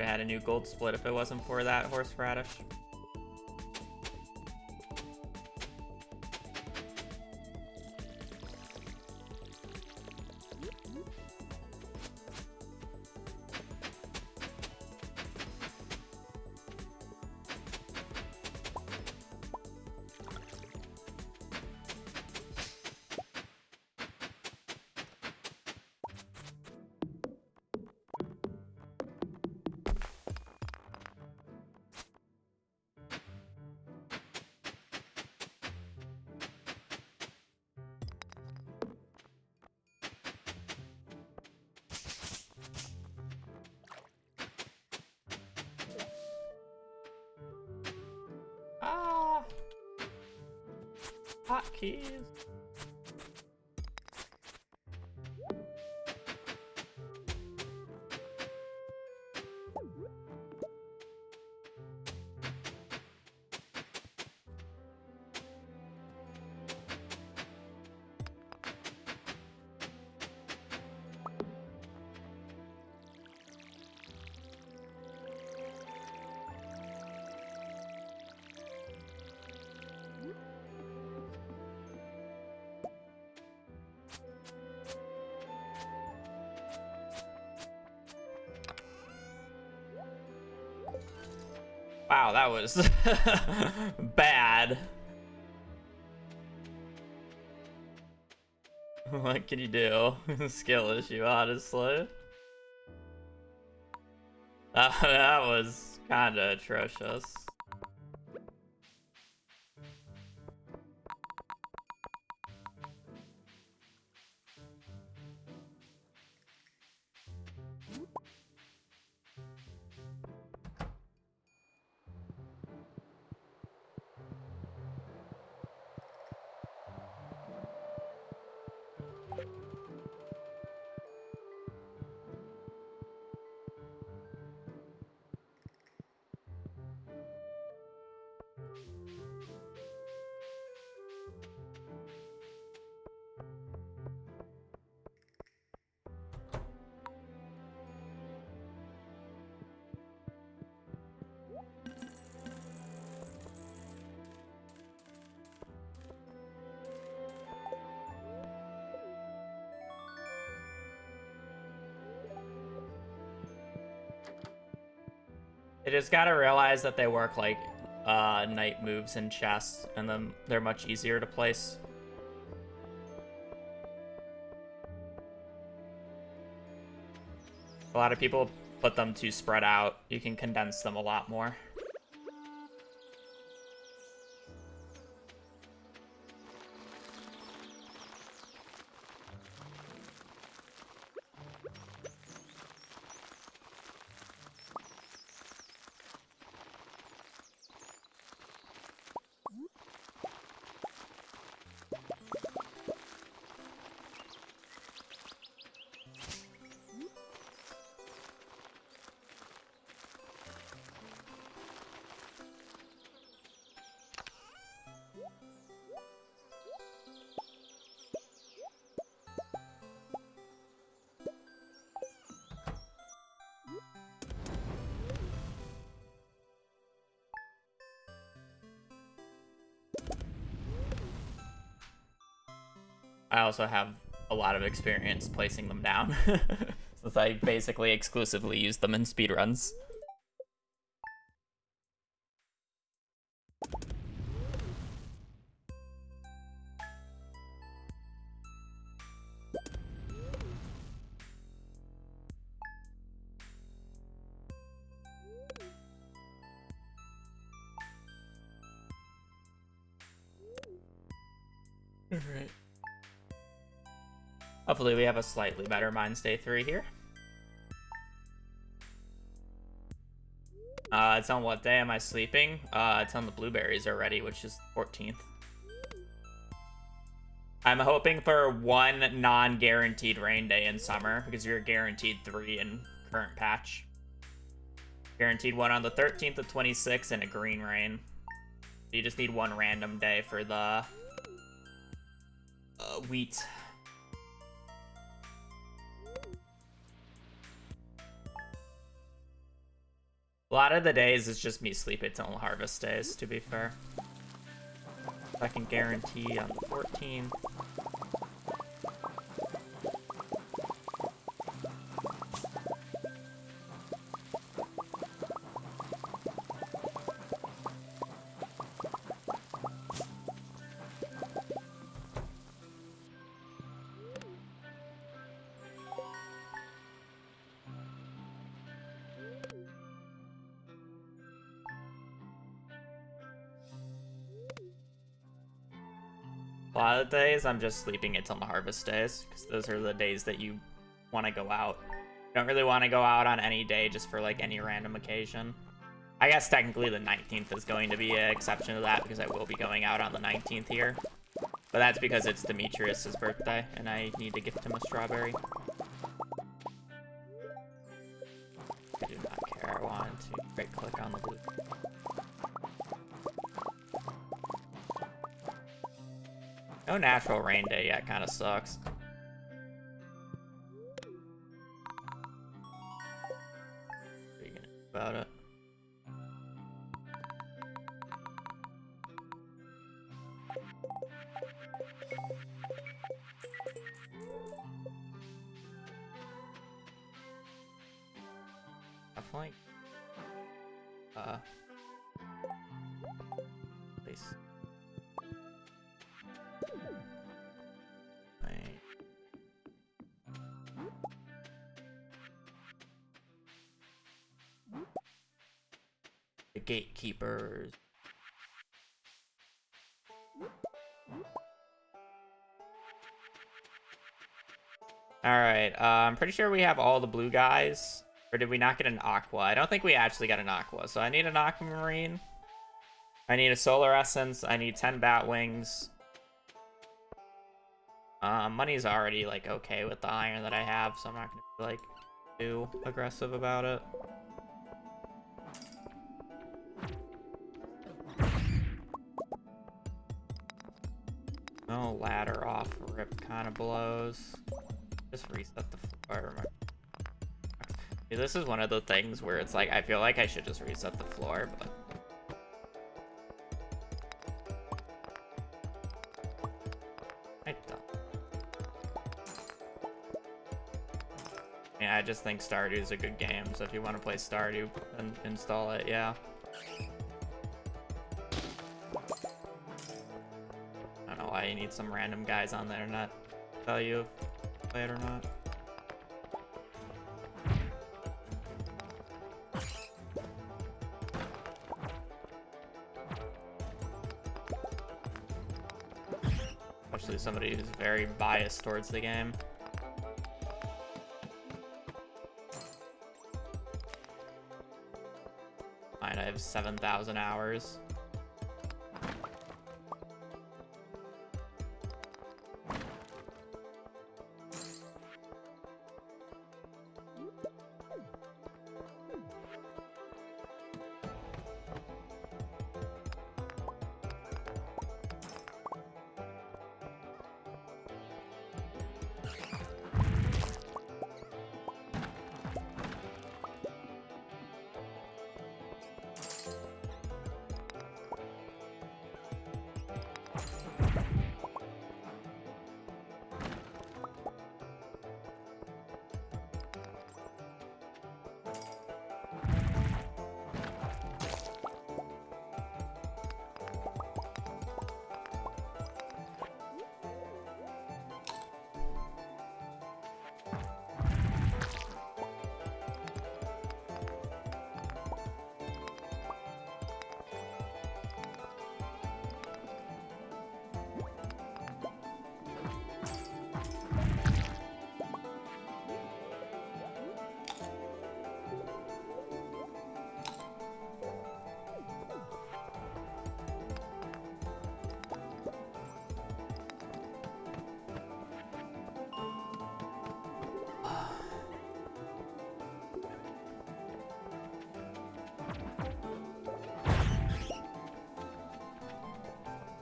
I had a new gold split if it wasn't for that horseradish. Ah! Hotkeys! Wow, that was bad. What can you do? Skill issue, honestly. That was kinda atrocious. You just gotta realize that they work like night moves in chess, and then they're much easier to place. A lot of people put them too spread out. You can condense them a lot more. I also have a lot of experience placing them down since I basically exclusively use them in speedruns. Alright. Hopefully we have a slightly better Mines Day 3 here. It's on what day am I sleeping? It's on the blueberries already, which is the 14th. I'm hoping for one non-guaranteed rain day in summer, because you're guaranteed 3 in current patch. Guaranteed one on the 13th, the 26th, and a green rain. You just need one random day for the wheat. A lot of the days it's just me sleeping till harvest days, to be fair. Second guarantee on the 14th. A lot of the days, I'm just sleeping it till the harvest days, because those are the days that you want to go out. You don't really want to go out on any day just for, like, any random occasion. I guess technically the 19th is going to be an exception to that, because I will be going out on the 19th here. But that's because it's Demetrius's birthday, and I need to gift him a strawberry. I do not care. I wanted to right-click on the blue. No natural rain day yet, kind of sucks. What are you gonna do about it? Definitely. Please. The gatekeepers. Alright, I'm pretty sure we have all the blue guys. Or did we not get an aqua? I don't think we actually got an aqua, so I need an aquamarine. I need a solar essence. I need 10 bat wings. Money's already, like, okay with the iron that I have, so I'm not gonna be, like, too aggressive about it. No ladder off rip kind of blows. Just reset the floor. See, this is one of the things where it's like, I feel like I should just reset the floor, but... I don't. Yeah, I just think Stardew's a good game, so if you want to play Stardew, then install it, yeah. I don't know why you need some random guys on the internet to tell you if you play it or not. Especially somebody who's very biased towards the game. Fine, I have 7,000 hours.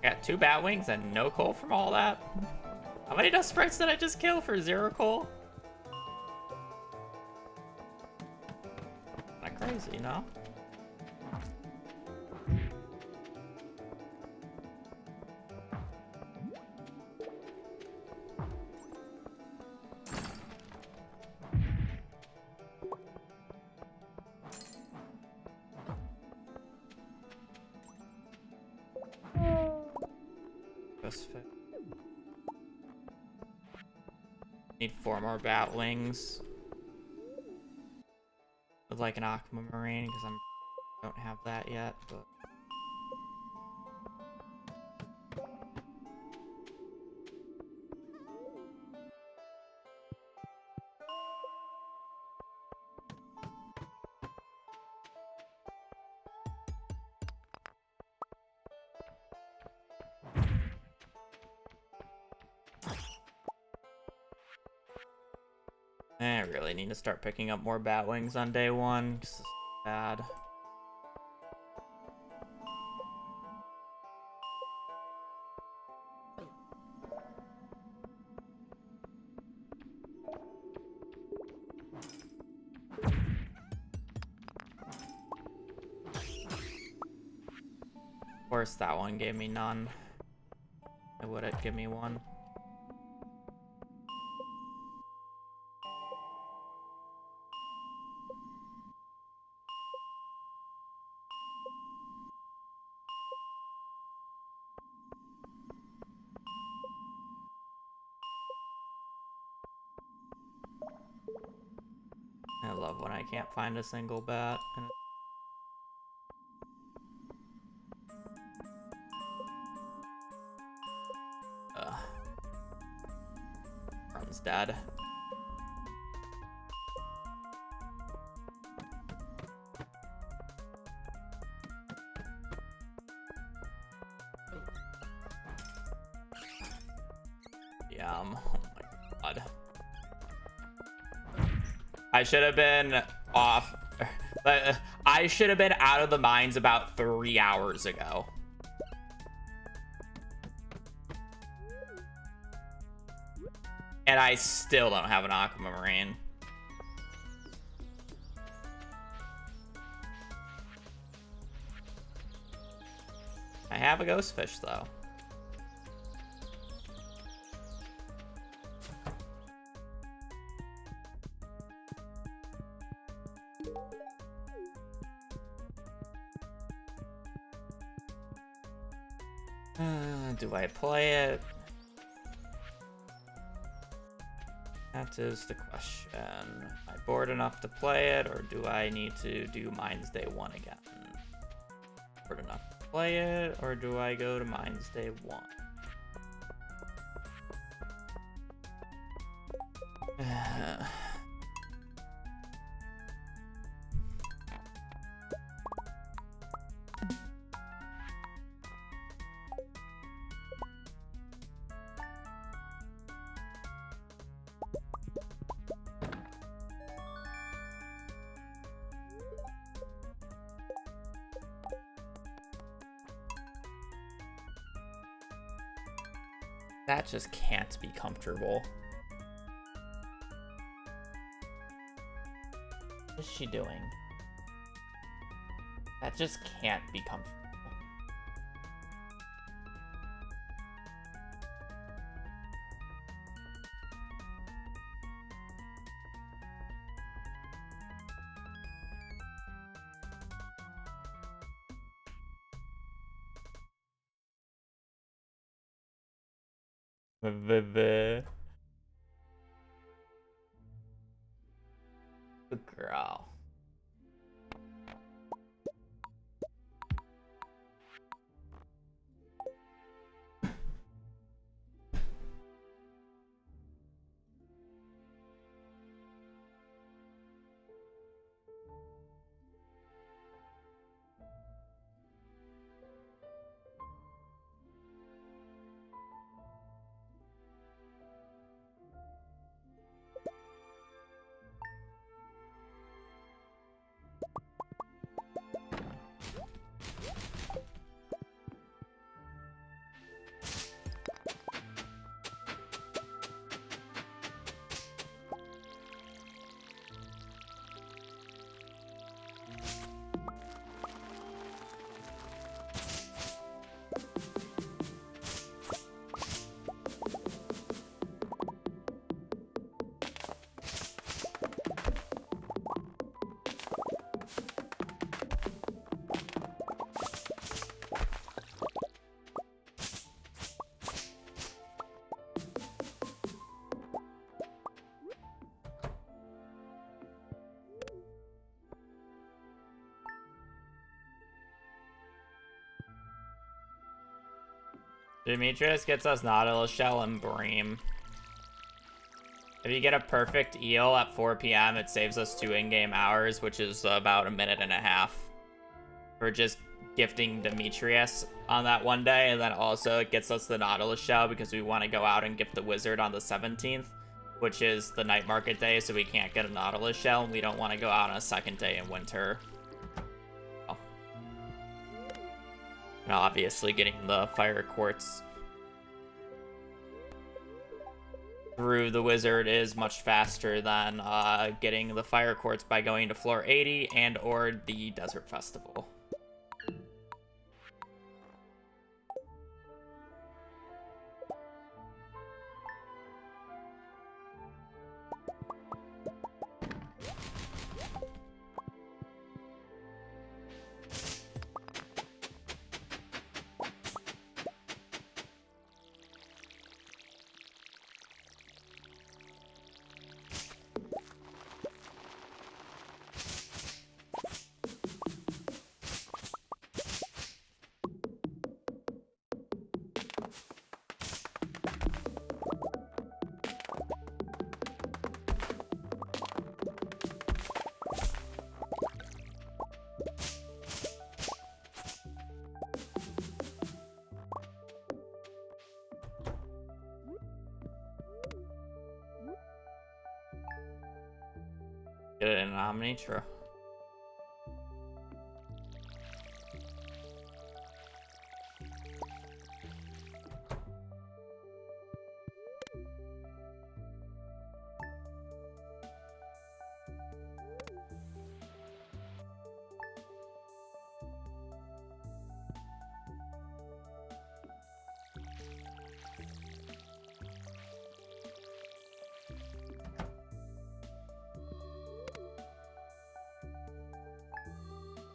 I got 2 bat wings and no coal from all that. How many dust sprites did I just kill for 0 coal? Not crazy, no? Need 4 more bat wings. With like an aquamarine because I don't have that yet, but I really need to start picking up more bat wings on day 1 because this is bad. Of course, that one gave me none. Why would it give me one? I love when I can't find a single bat. Run's dead. Yum. Oh my god. I should have been off. I should have been out of the mines about 3 hours ago. And I still don't have an aquamarine. I have a ghost fish though. Do I play it? That is the question. Am I bored enough to play it, or do I need to do Mines Day 1 again? Bored enough to play it, or do I go to Mines Day 1? That just can't be comfortable. What is she doing? That just can't be comfortable. Good girl. Demetrius gets us Nautilus Shell and Bream. If you get a perfect eel at 4 p.m., it saves us 2 in-game hours, which is about a minute and a half. For just gifting Demetrius on that one day, and then also it gets us the Nautilus Shell because we want to go out and gift the Wizard on the 17th, which is the night market day, so we can't get a Nautilus Shell, and we don't want to go out on a second day in winter. Oh. And obviously getting the Fire Quartz through the Wizard is much faster than getting the Fire Quartz by going to floor 80 and or the Desert Festival. Get it in Omni, true.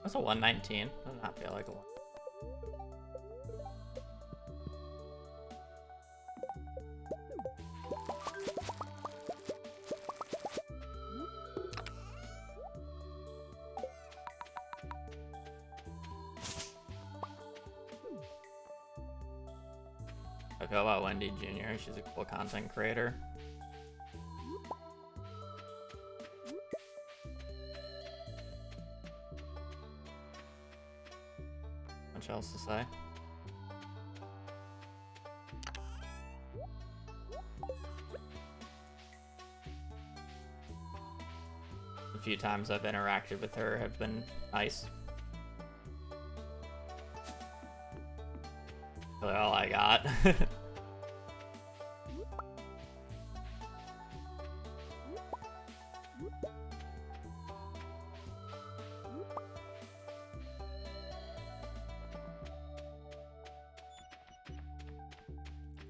That's a 119. Does not feel like a 1. I feel about Wendy Jr. She's a cool content creator. Much else to say? The few times I've interacted with her have been nice. Really all I got.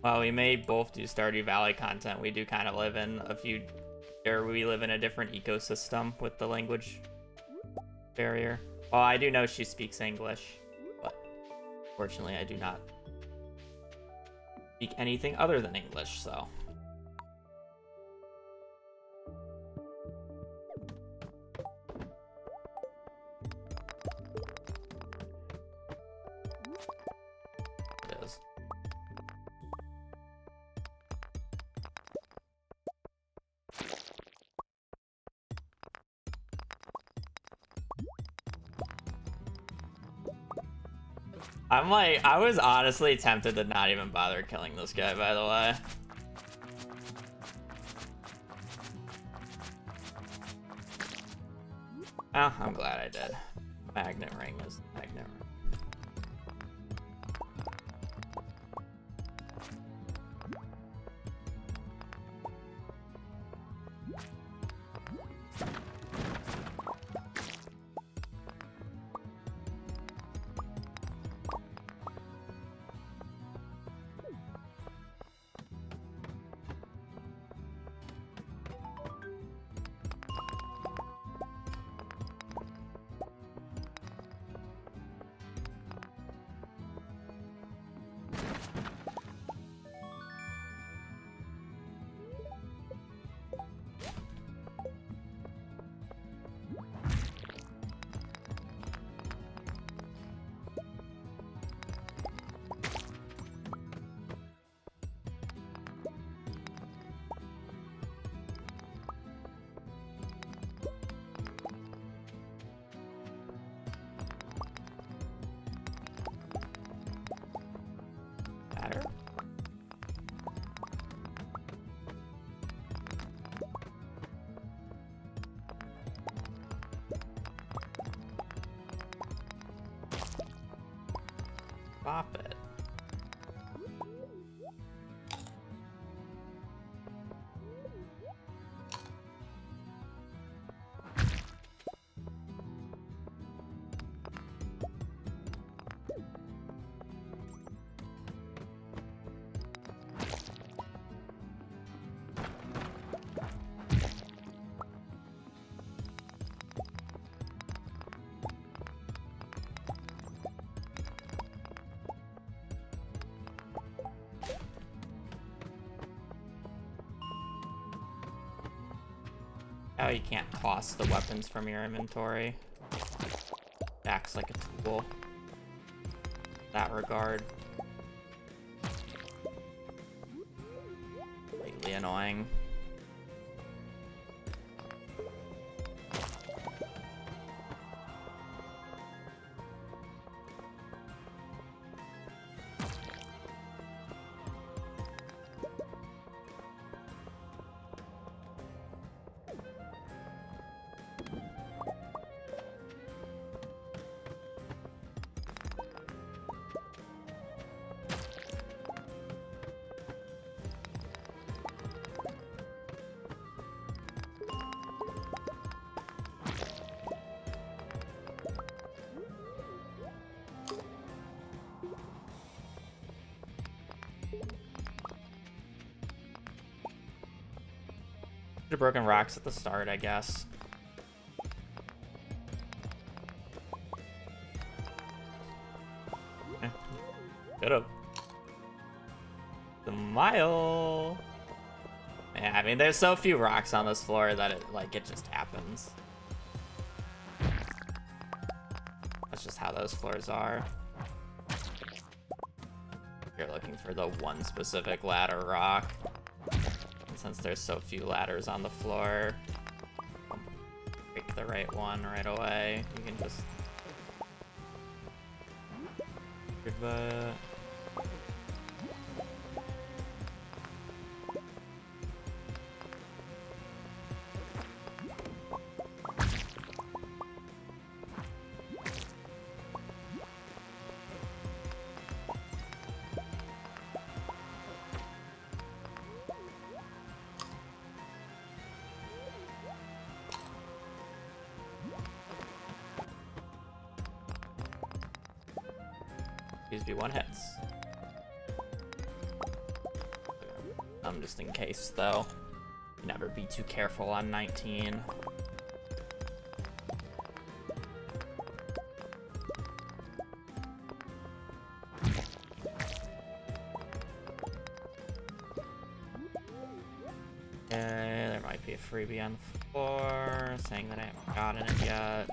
Well, we may both do Stardew Valley content. We do kind of live in we live in a different ecosystem with the language barrier. Well, I do know she speaks English, but fortunately I do not speak anything other than English, so. It is. I was honestly tempted to not even bother killing this guy, by the way. Oh, I'm glad I did. Magnet ring is the magnet ring. ladder? Stop it. Oh, you can't toss the weapons from your inventory. Acts like a tool. In that regard. Completely annoying. Should've broken rocks at the start, I guess. Could've. The mile. Yeah, I mean, there's so few rocks on this floor that it just happens. That's just how those floors are. You're looking for the one specific ladder rock. And since there's so few ladders on the floor, pick the right one right away. You can just give a... These be one hits. Just in case, though. Never be too careful on 19. There might be a freebie on the floor saying that I haven't gotten it yet.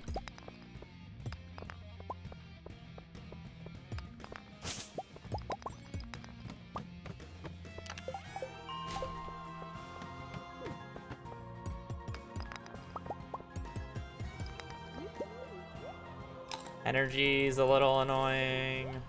Energy's a little annoying.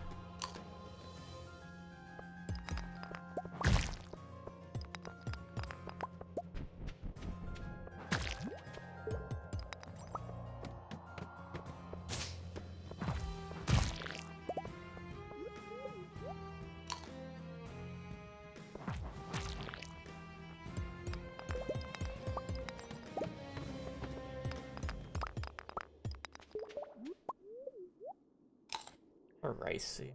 Or ricey.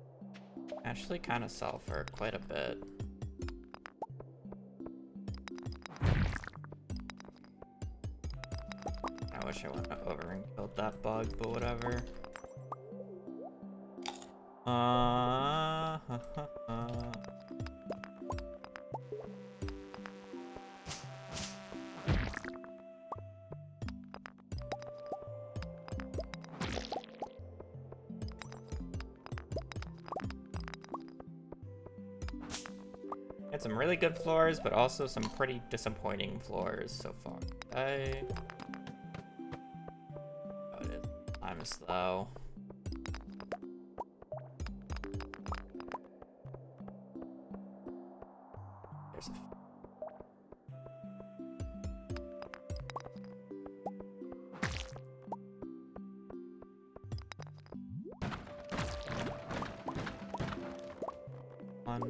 Actually kind of sell for quite a bit. I wish I went over and killed that bug, but whatever. Had some really good floors, but also some pretty disappointing floors so far. Oh, it is timeless though. One.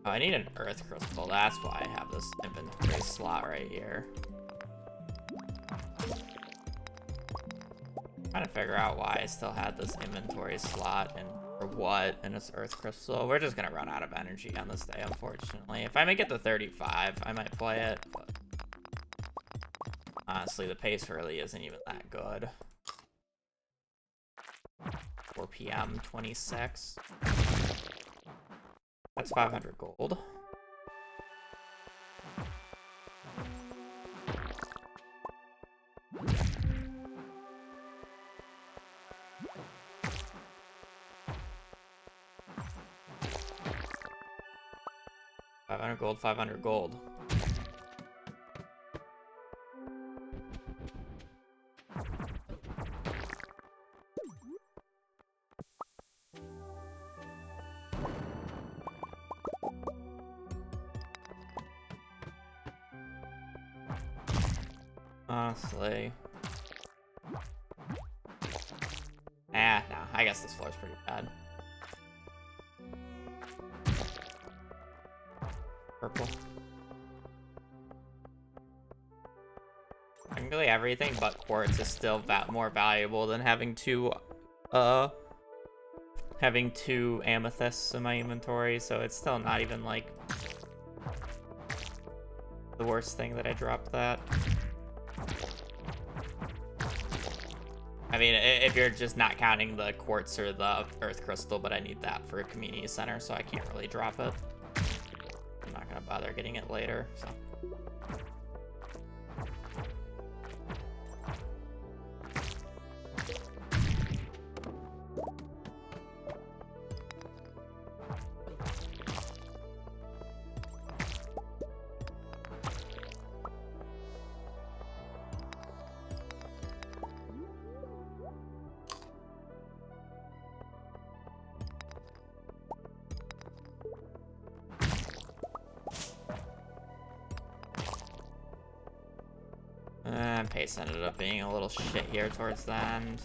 Oh, I need an earth crystal. That's why I have this inventory slot right here. Trying to figure out why I still had this inventory slot and for what in this earth crystal. We're just gonna run out of energy on this day, unfortunately. If I make it to 35, I might play it, but honestly, the pace really isn't even that good. 4 p.m. 26. That's 500 gold. $500 gold, 500 gold. Honestly. No, I guess this floor's pretty bad. Purple. Technically everything but quartz is still more valuable than having two amethysts in my inventory, so it's still not even like the worst thing that I dropped that. I mean, if you're just not counting the quartz or the earth crystal, but I need that for a community center, so I can't really drop it. I'm not gonna bother getting it later, so. Pace ended up being a little shit here towards the end.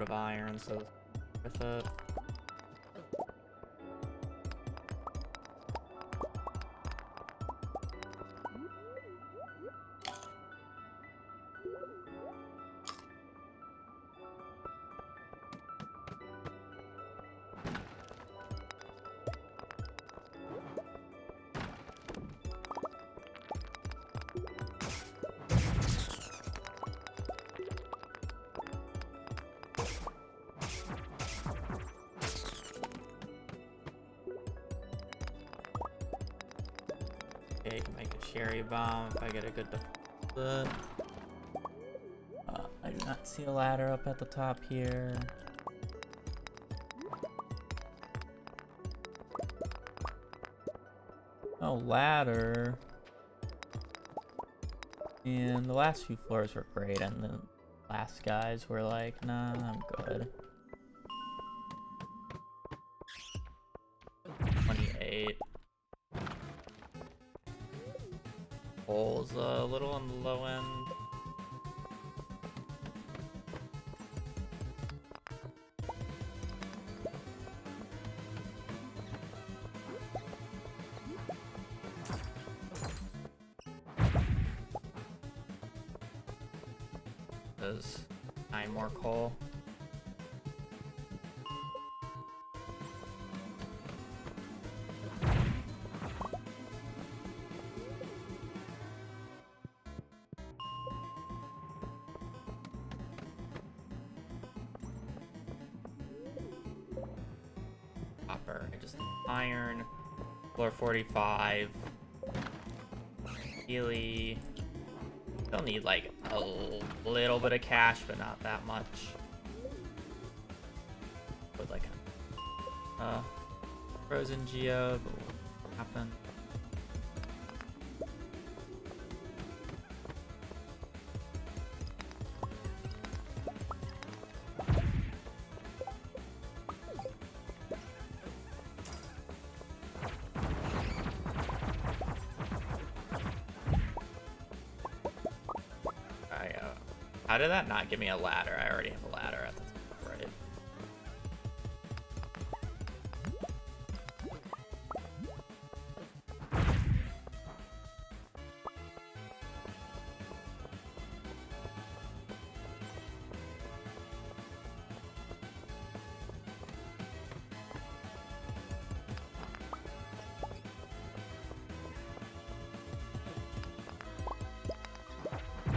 bit of iron, so with it. Okay, I can make a cherry bomb if I get a good deposit. I do not see a ladder up at the top here. No ladder. And the last few floors were great, and the last guys were like, nah, I'm good. 28. Coal's a little on the low end. There's 9 more coal. Copper. I just need iron. Floor 45. Really. Still need like a little bit of cash, but not that much. With like a frozen geode, what will happen? How did that not give me a ladder? I already have a ladder at the top, right?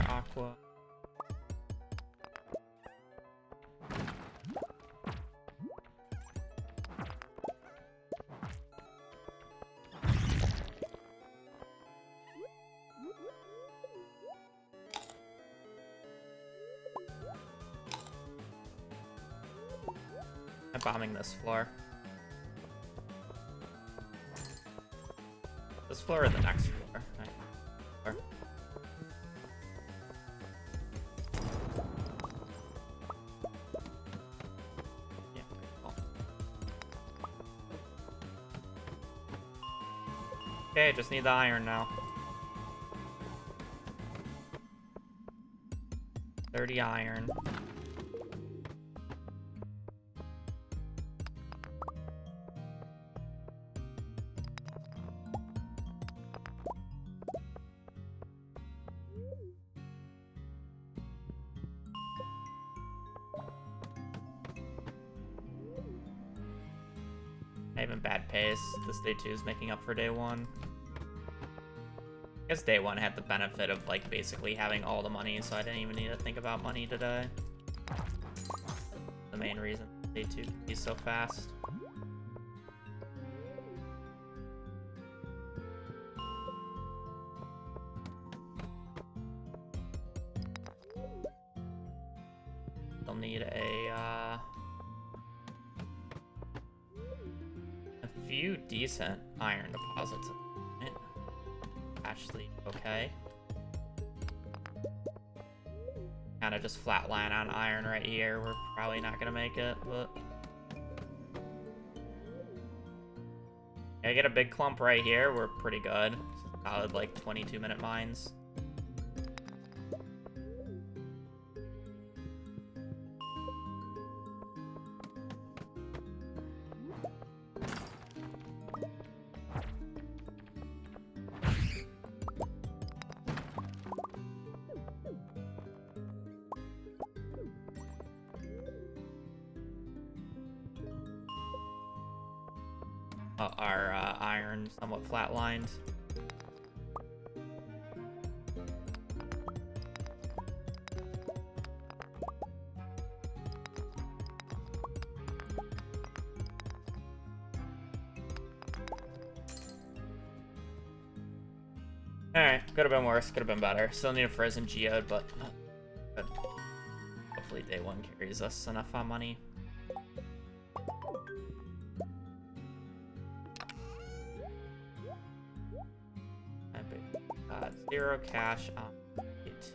Aqua. I'm bombing this floor. This floor or the next floor? Floor. Yeah, cool. Okay, just need the iron now. 30 iron. Even bad pace. This day 2 is making up for day 1. I guess day 1 had the benefit of like basically having all the money, so I didn't even need to think about money today. The main reason day 2 is so fast. They'll need a few decent iron deposits. Actually, okay. Kind of just flatline on iron right here. We're probably not gonna make it, but yeah, I get a big clump right here. We're pretty good. Solid like 22-minute mines. our iron somewhat flatlined. Alright, could have been worse, could have been better. Still need a frozen geode, but good. Hopefully day one carries us enough money. Zero cash on it.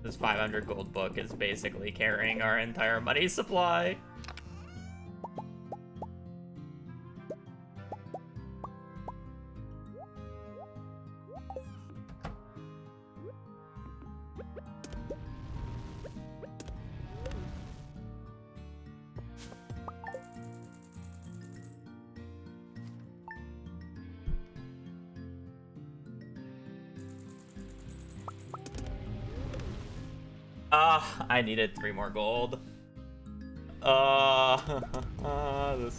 This 500 gold book is basically carrying our entire money supply. I needed 3 more gold. This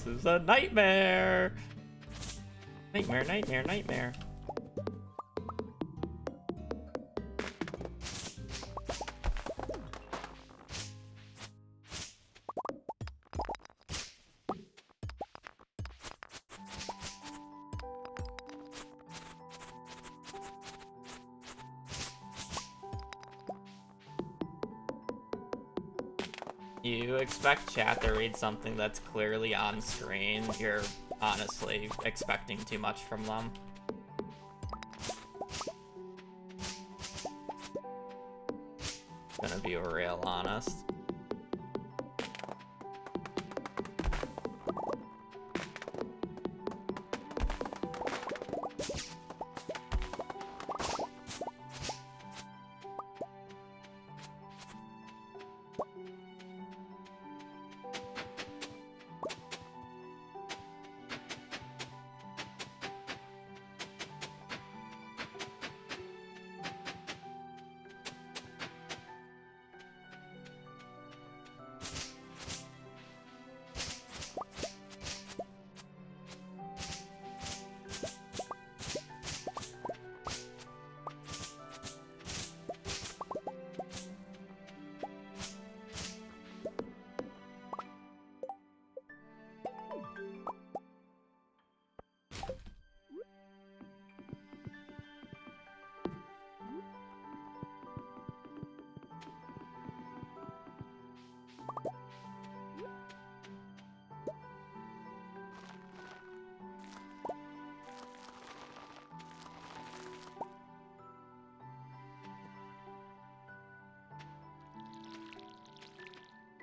is a nightmare. Nightmare, nightmare, nightmare. You expect chat to read something that's clearly on screen, you're honestly expecting too much from them. Gonna be real honest.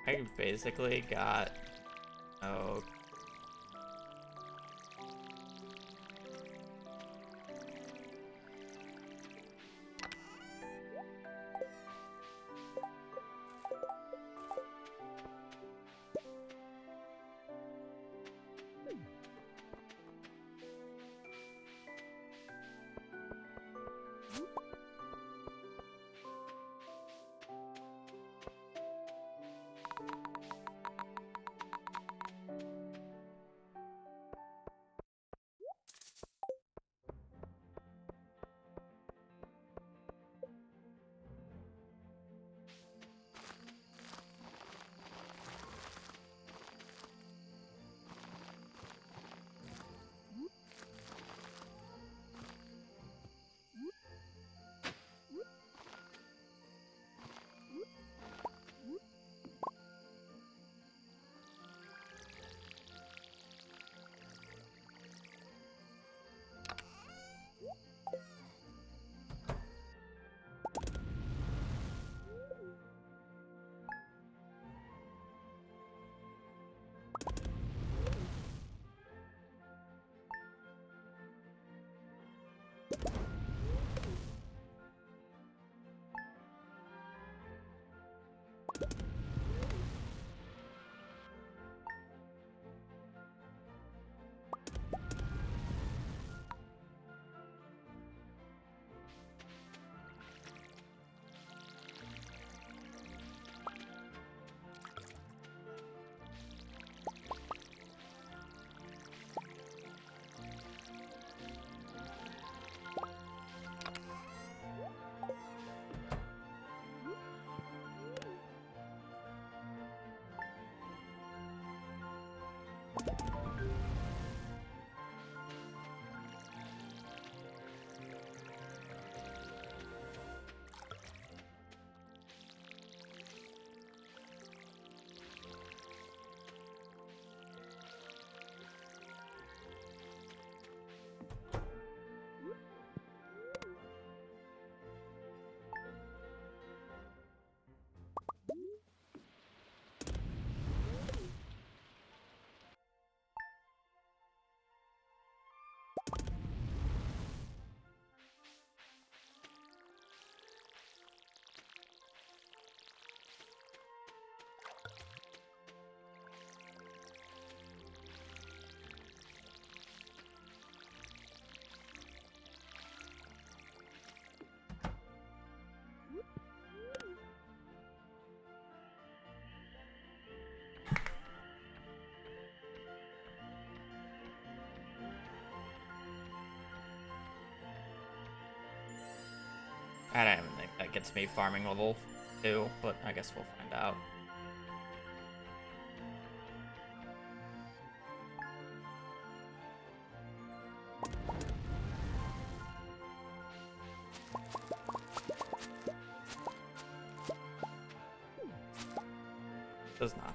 I basically got no. I don't even think that gets me farming level 2, but I guess we'll find out. Does not.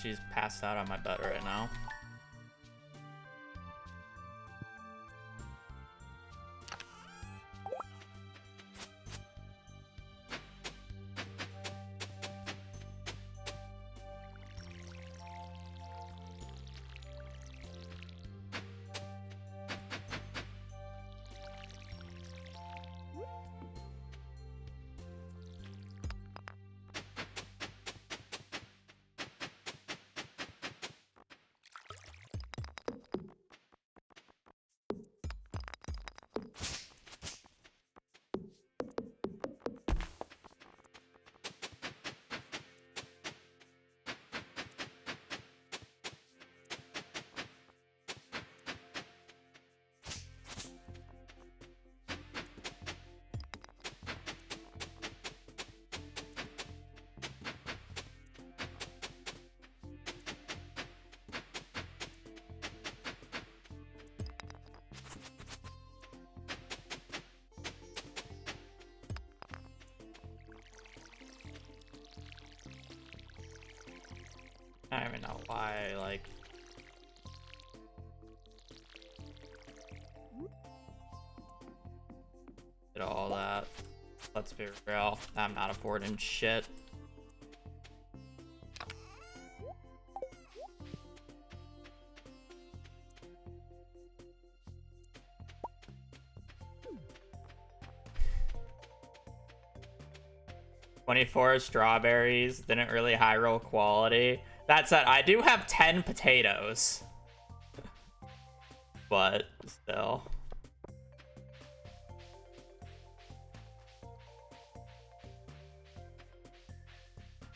She's passed out on my butt right now. I don't even know why, like... Did all that. Let's be real, I'm not affording shit. $24 strawberries, didn't really high roll quality. That said, I do have 10 potatoes. But still.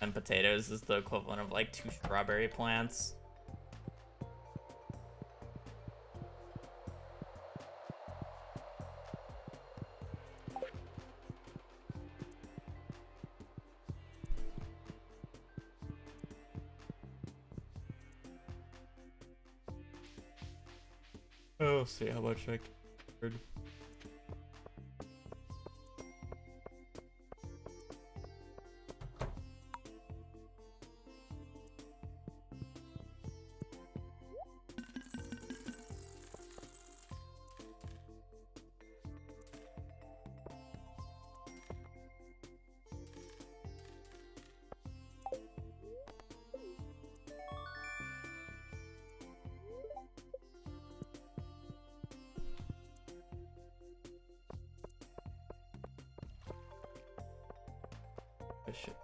And potatoes is the equivalent of like 2 strawberry plants. Oh, see how much I could. This shit.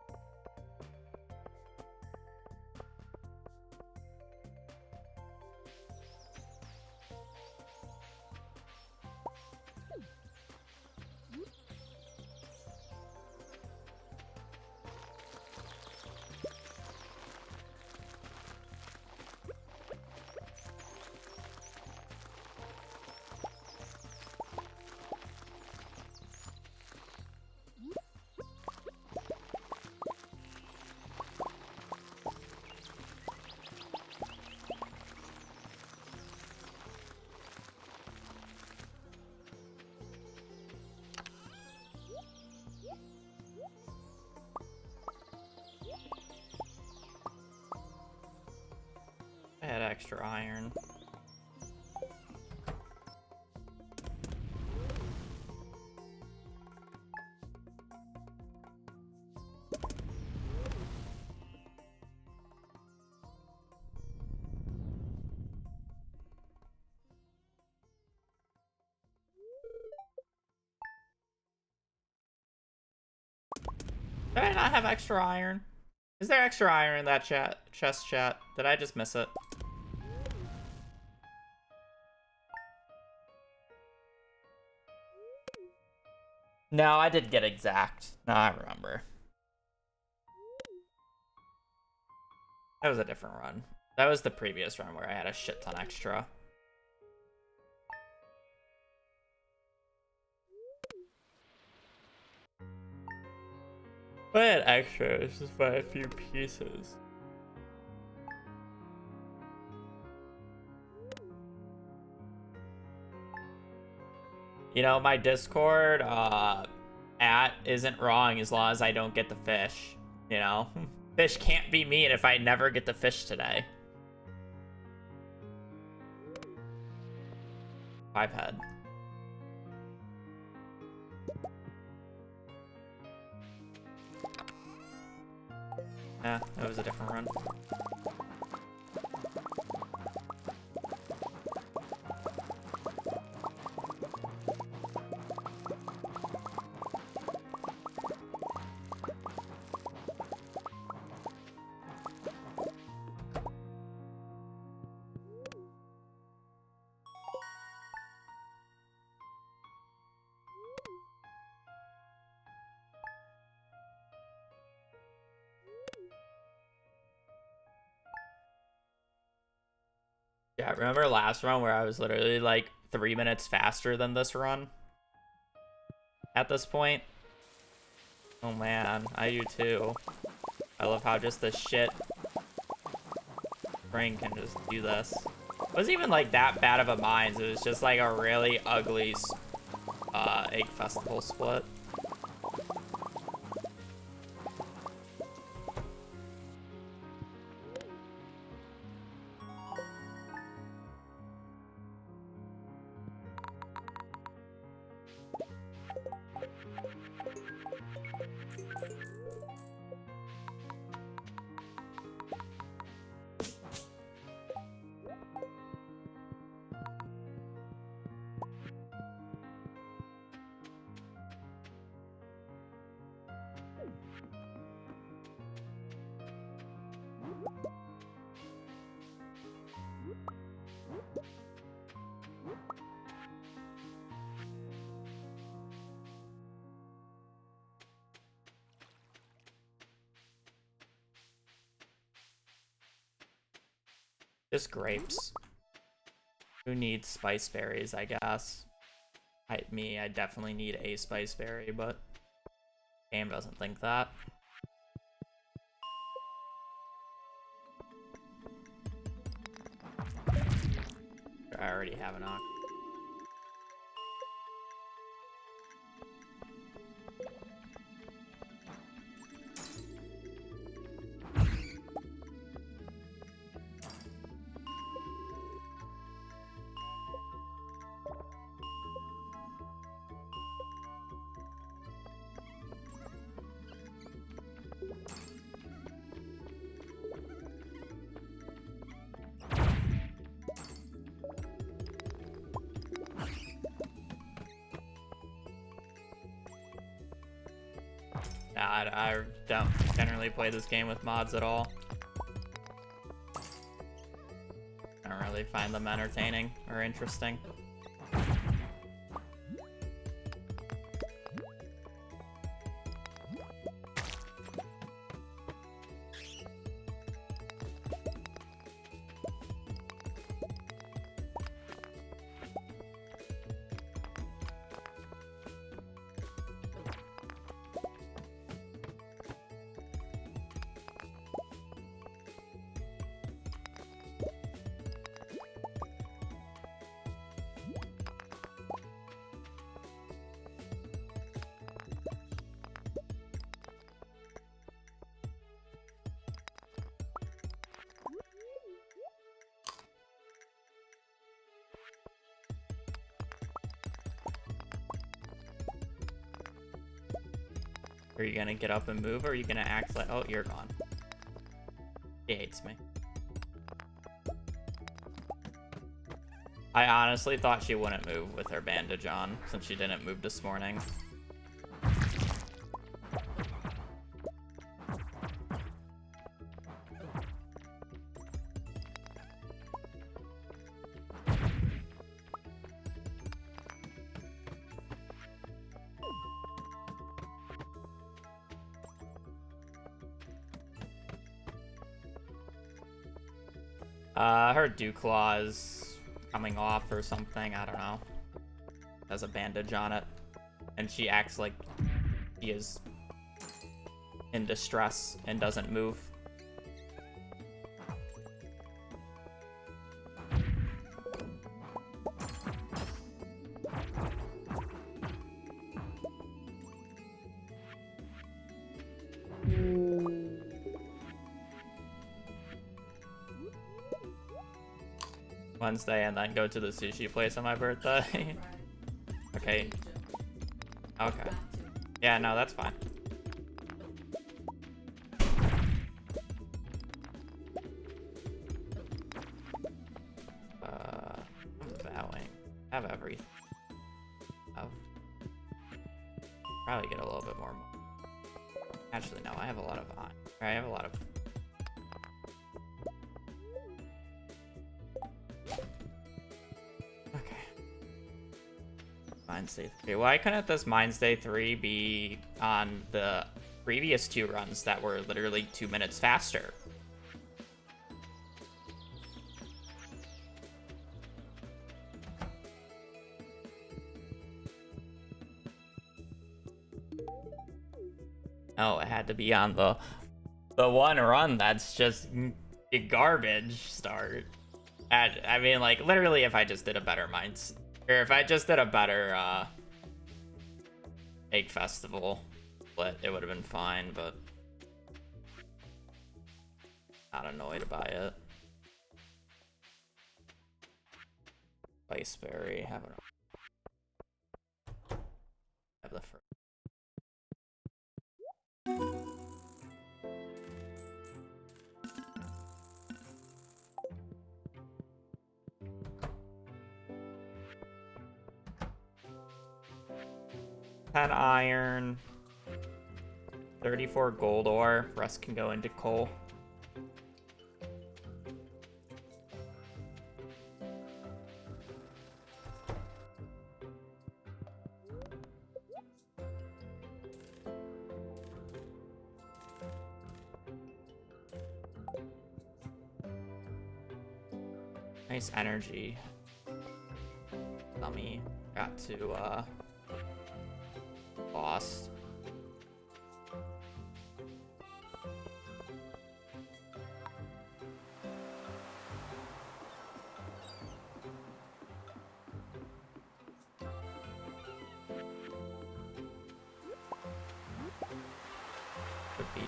I had extra iron. Did I not have extra iron? Is there extra iron in that chest chat? Did I just miss it? No, I did get exact. No, I remember. That was a different run. That was the previous run where I had a shit ton extra. I had extra, just by a few pieces. You know, my Discord at isn't wrong as long as I don't get the fish. You know? Fish can't be mean if I never get the fish today. 5 head. Yeah, that was a different run. Yeah, remember last run where I was literally like 3 minutes faster than this run? At this point? Oh man, I do too. I love how just the shit spring can just do this. It wasn't even like that bad of a mines, it was just like a really ugly egg festival split. Just grapes. Who needs spice berries, I guess? I definitely need a spice berry, but game doesn't think that. I already have an ox. I don't generally play this game with mods at all. I don't really find them entertaining or interesting. Are you gonna get up and move, or are you gonna act like, oh, you're gone? He hates me. I honestly thought she wouldn't move with her bandage on, since she didn't move this morning. Her dew claw is coming off or something, I don't know. Has a bandage on it. And she acts like she is in distress and doesn't move. Wednesday and then go to the sushi place on my birthday. Okay. Okay. Yeah, no, that's fine. I'm vowing. Have everything. Probably get a little bit more. Actually, no, I have a lot of iron. I have a lot of. Mines Day 3. Why couldn't this Mines Day 3 be on the previous 2 runs that were literally 2 minutes faster? Oh, it had to be on the one run that's just garbage start. I mean, like, literally, if I just did a better Mines... Or if I just did a better Egg Festival split, it would have been fine, but not annoyed by it. Spiceberry, have the first. Ten iron, 34 gold ore. Rest can go into coal. Nice energy. Dummy got to lost. The beach.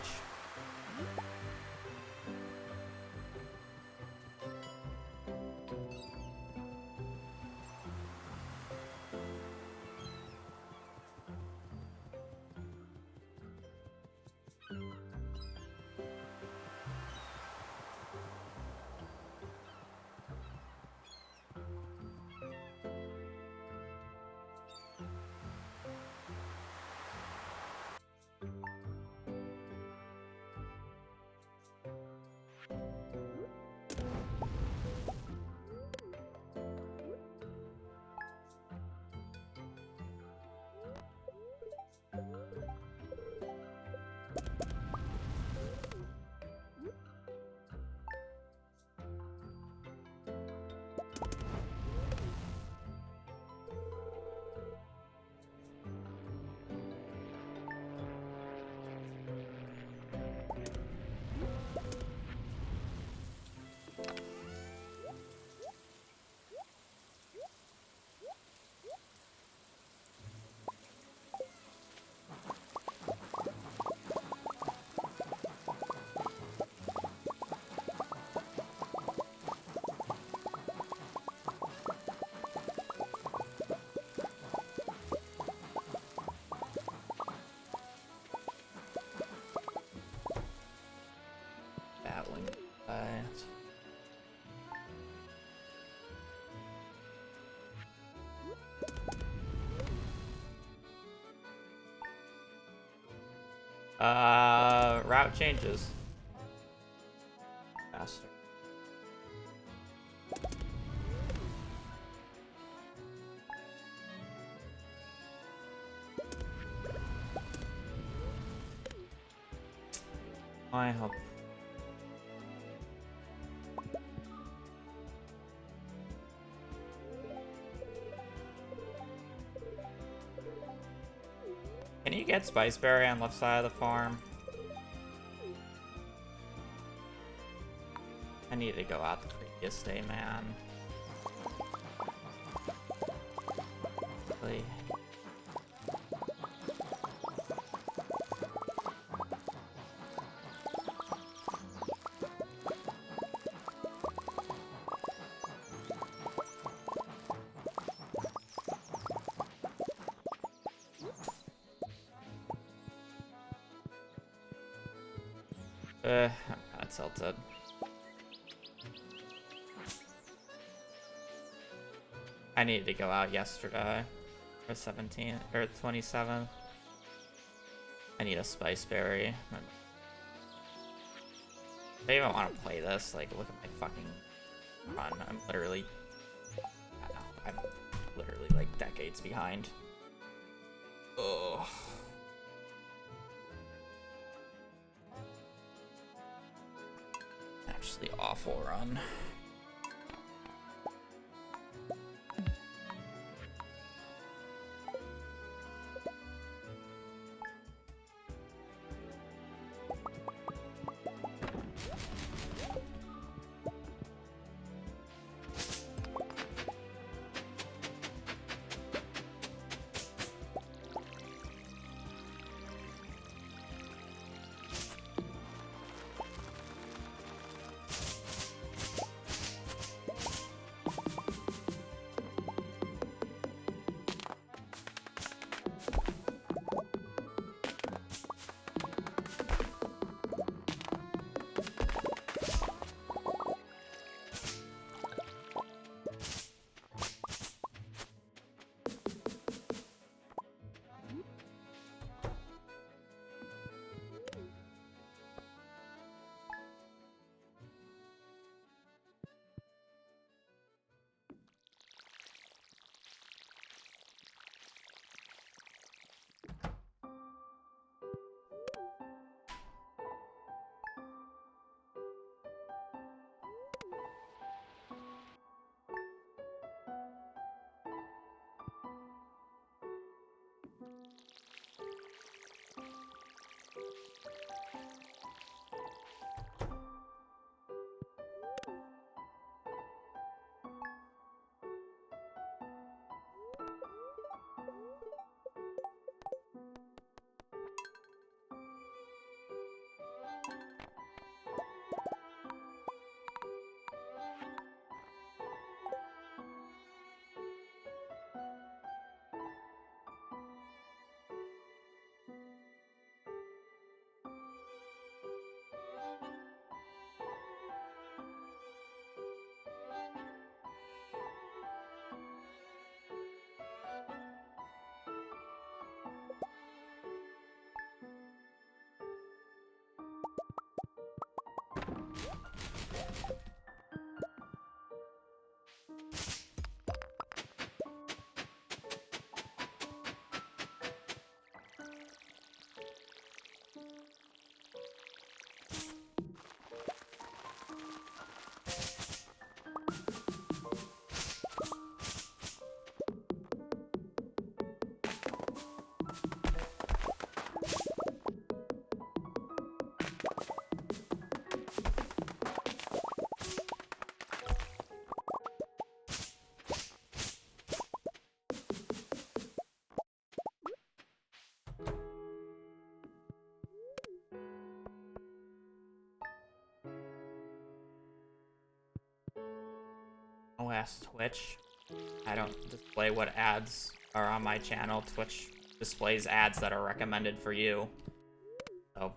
Route changes. Faster. I hope. Can you get Spiceberry on left side of the farm? I need to go out the previous day, man. Really? I'm kinda tilted. I needed to go out yesterday. Or 17th, or 27th. I need a Spiceberry. I even want to play this. Like, look at my fucking run. I'm literally... I don't know, I'm literally, like, decades behind. Ugh. Actually awful run. I'll ask Twitch. I don't display what ads are on my channel. Twitch displays ads that are recommended for you. So,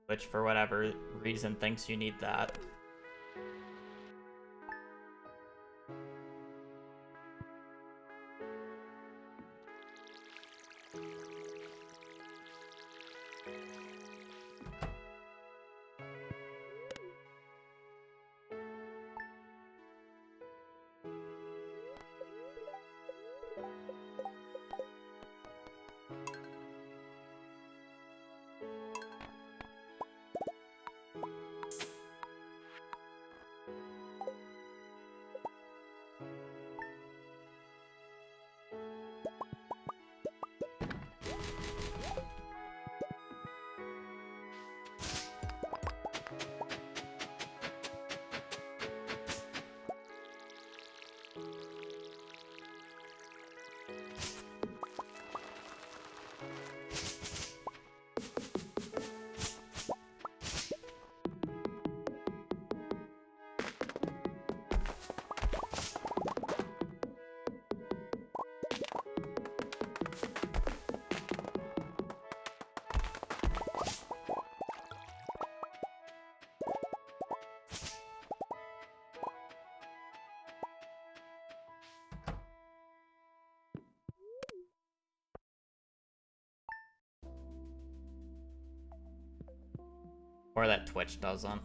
Twitch, for whatever reason, thinks you need that. Or that Twitch doesn't.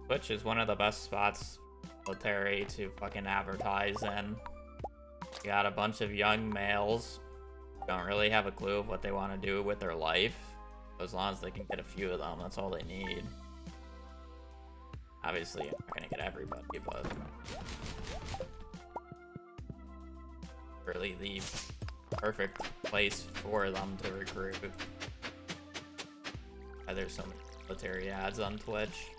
Twitch is one of the best spots military to fucking advertise in. You got a bunch of young males who don't really have a clue of what they want to do with their life. As long as they can get a few of them, that's all they need. Obviously, you're not gonna get everybody, but really the perfect place for them to recruit. There's so many military ads on Twitch.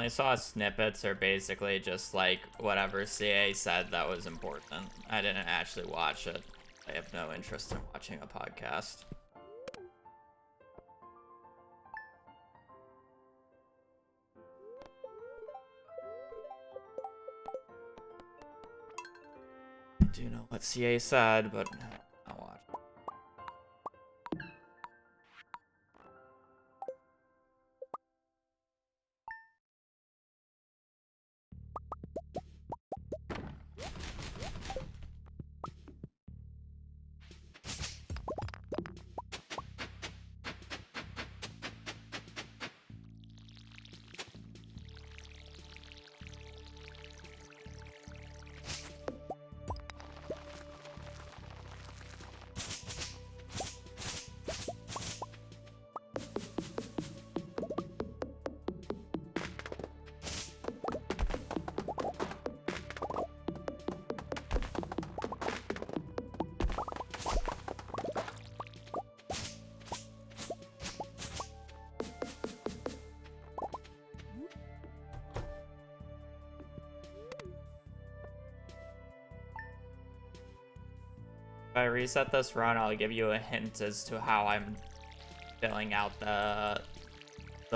only saw snippets or basically just like whatever CA said that was important. I didn't actually watch it. I have no interest in watching a podcast. I do know what CA said, but I'll watch. If I reset this run, I'll give you a hint as to how I'm filling out the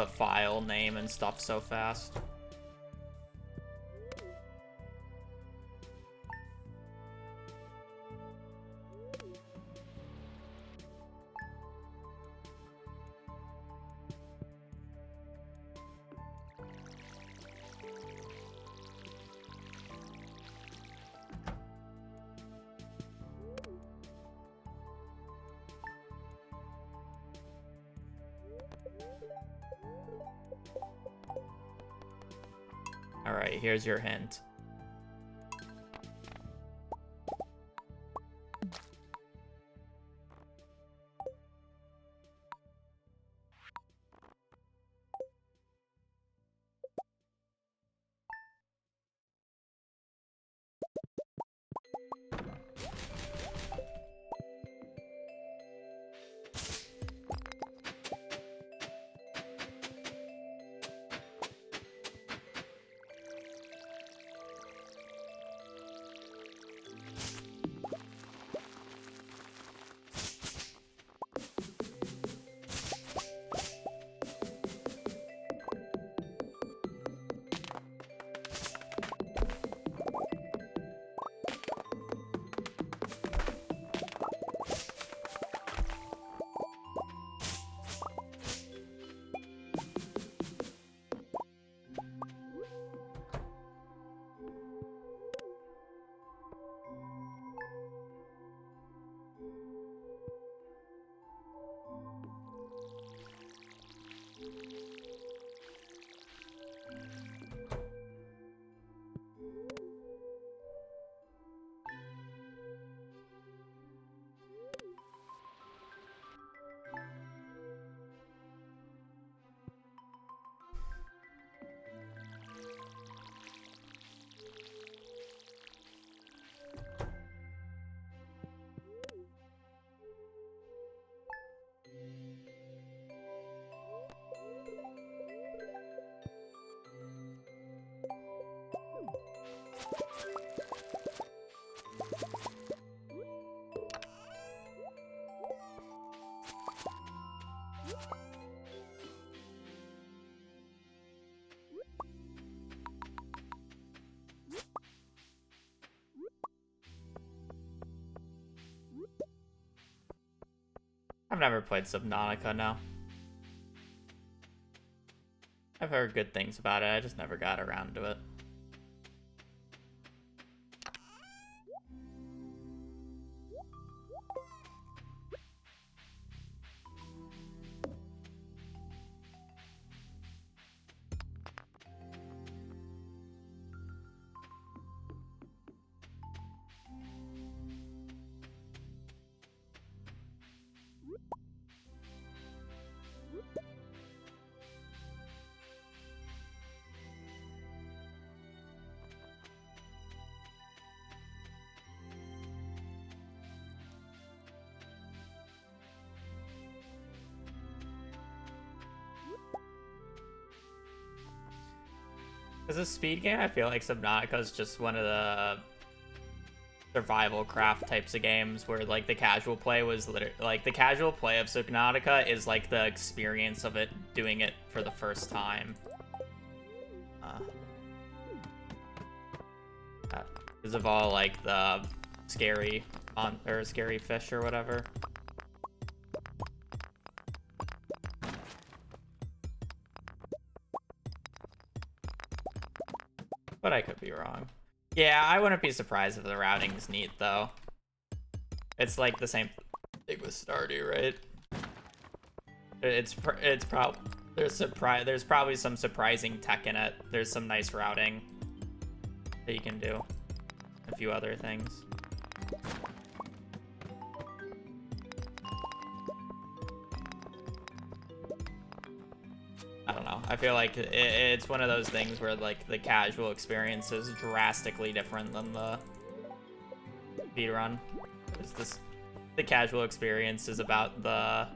file name and stuff so fast. Alright, here's your hint. I've never played Subnautica, no. I've heard good things about it, I just never got around to it. As a speed game, I feel like Subnautica is just one of the survival craft types of games where like the casual play was literally like the casual play of Subnautica is like the experience of it doing it for the first time. Because of all like the scary or scary fish or whatever. But I could be wrong. Yeah, I wouldn't be surprised if the routing's neat though. It's like the same thing with Stardew, right? It's probably there's probably some surprising tech in it. There's some nice routing that you can do. A few other things. I don't know. I feel like it's one of those things where like the casual experience is drastically different than the speedrun. The casual experience is about the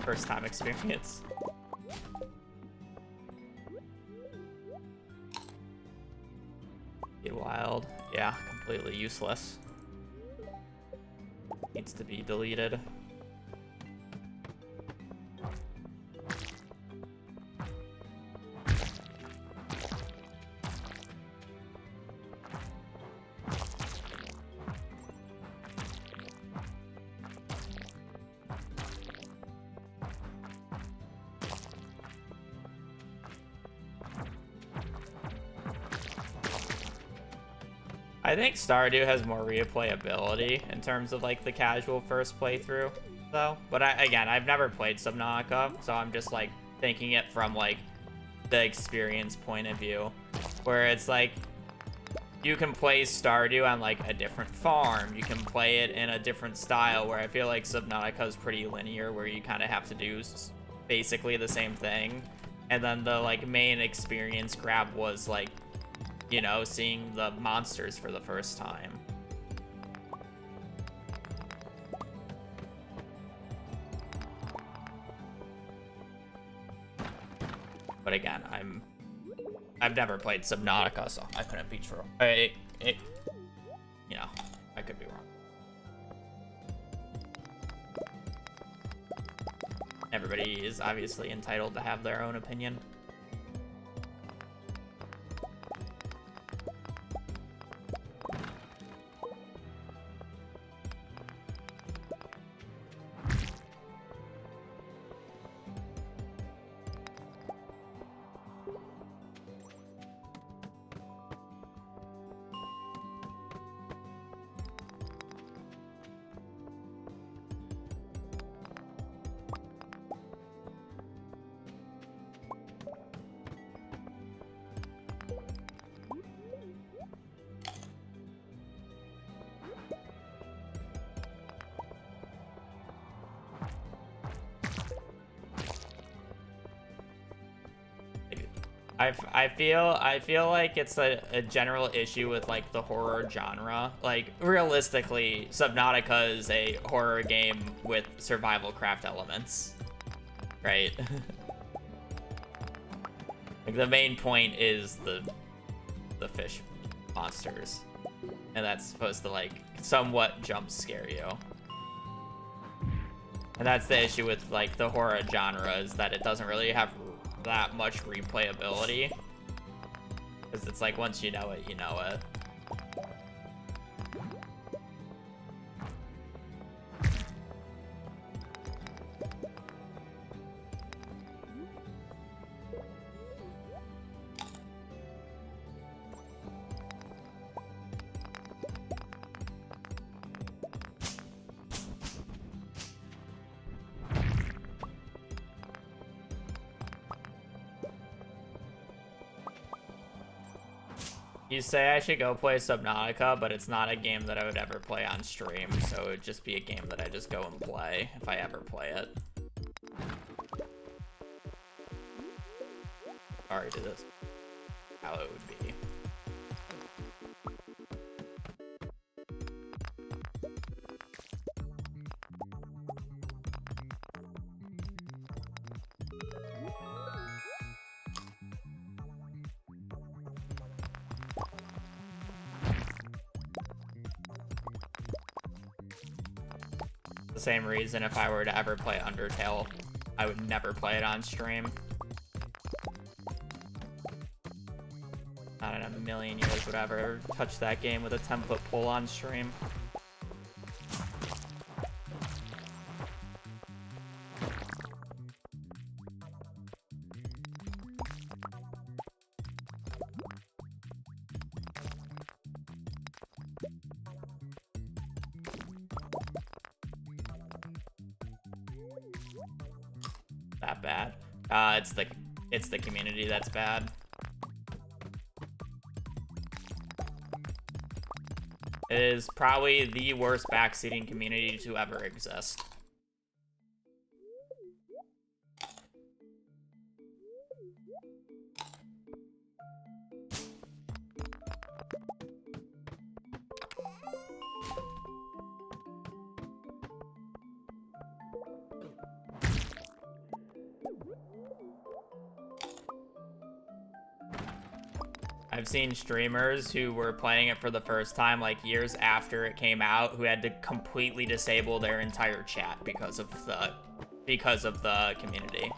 first time experience. Get wild. Yeah, completely useless. Needs to be deleted. I think Stardew has more replayability in terms of like the casual first playthrough though. But I've never played Subnautica, so I'm just like thinking it from like the experience point of view, where it's like you can play Stardew on like a different farm, you can play it in a different style, where I feel like Subnautica is pretty linear, where you kind of have to do basically the same thing. And then the like main experience grab was like, you know, seeing the monsters for the first time. But again, I've never played Subnautica, so I couldn't be true. You know, I could be wrong. Everybody is obviously entitled to have their own opinion. I feel like it's a general issue with like the horror genre. Like realistically, Subnautica is a horror game with survival craft elements, right? Like the main point is the fish monsters, and that's supposed to like somewhat jump scare you. And that's the issue with like the horror genre, is that it doesn't really have that much replayability, because it's like once you know it, you know it. You say I should go play Subnautica, but it's not a game that I would ever play on stream, so it would just be a game that I just go and play if I ever play it. Sorry to this. How it would be. same reason if I were to ever play Undertale, I would never play it on stream. Not in a million years would I ever touch that game with a 10-foot pole on stream. That bad. It's the community that's bad. It is probably the worst backseating community to ever exist. I've seen streamers who were playing it for the first time like years after it came out who had to completely disable their entire chat because of the community.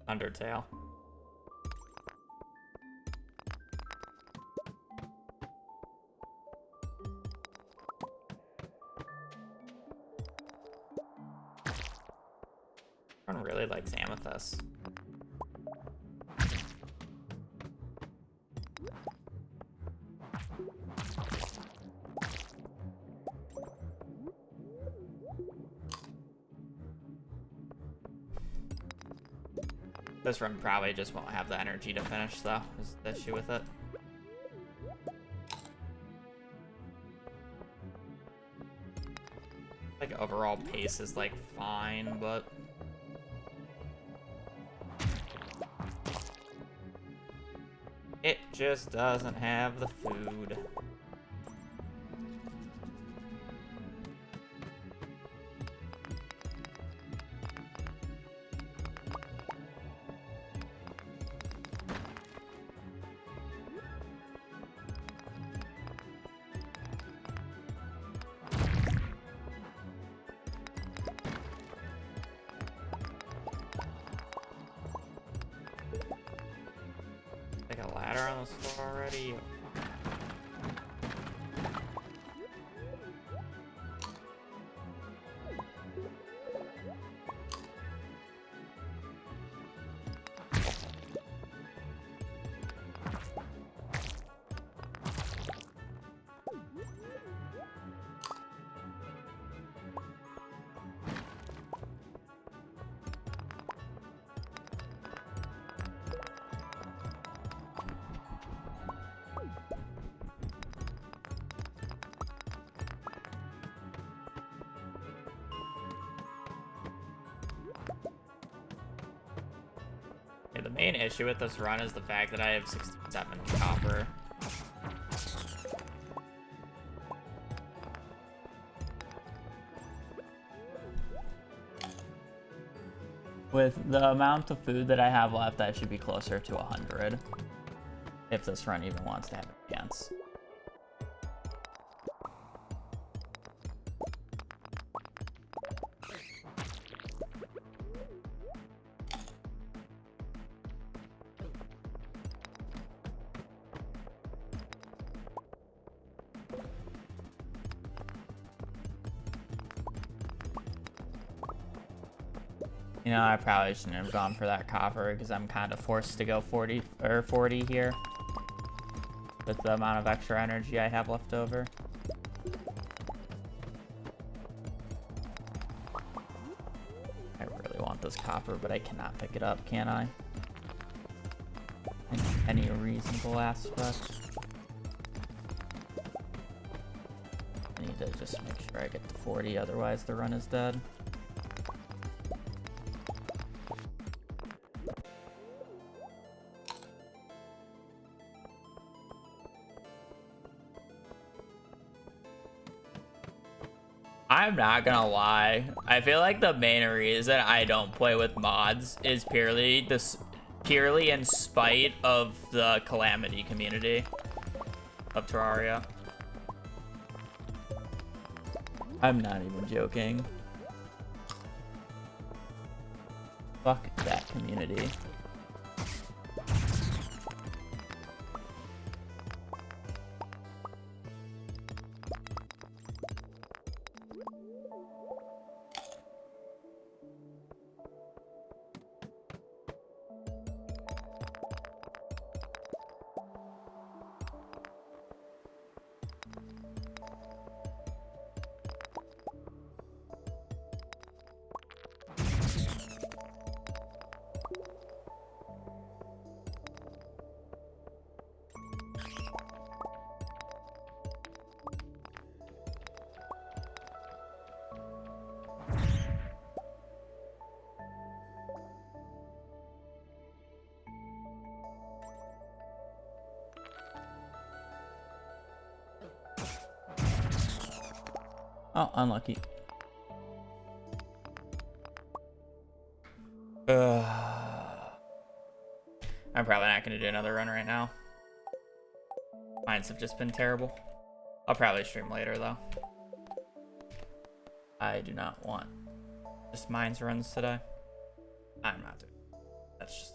Undertale. Everyone really likes Amethyst. This run probably just won't have the energy to finish, though, is the issue with it. Like, overall pace is, like, fine, but... it just doesn't have the food. Like a ladder on the floor already. Yeah, the main issue with this run is the fact that I have 67 copper. With the amount of food that I have left, I should be closer to 100. If this run even wants to have a chance. You know, I probably shouldn't have gone for that copper because I'm kind of forced to go 40 or 40 here with the amount of extra energy I have left over. I really want this copper, but I cannot pick it up, can I? In any reasonable aspect. I need to just make sure I get to 40, otherwise the run is dead. I'm not gonna lie. I feel like the main reason I don't play with mods is purely in spite of the Calamity community of Terraria. I'm not even joking. Fuck that community. Oh, unlucky. I'm probably not going to do another run right now. Mines have just been terrible. I'll probably stream later, though. I do not want just mines runs today. I'm not doing it. That's just...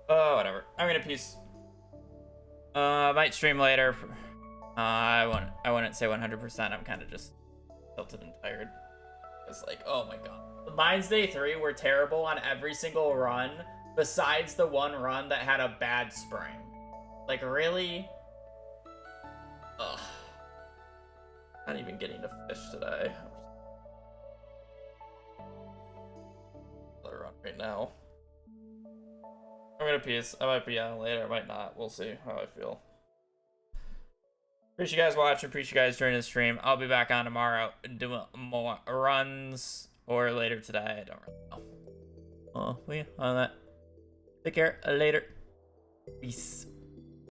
Oh, whatever. I'm going to peace. Might stream later. I wouldn't say 100%. I'm kind of just tilted and tired. It's like, oh my god. Mines Day 3 were terrible on every single run, besides the one run that had a bad spring. Like, really? Ugh. Not even getting to fish today. Another run right now. I'm gonna peace. I might be on later, I might not. We'll see how I feel. Appreciate you guys watching. Appreciate you guys joining the stream. I'll be back on tomorrow doing more runs or later today. I don't really know. Yeah, on that. Take care. Later. Peace.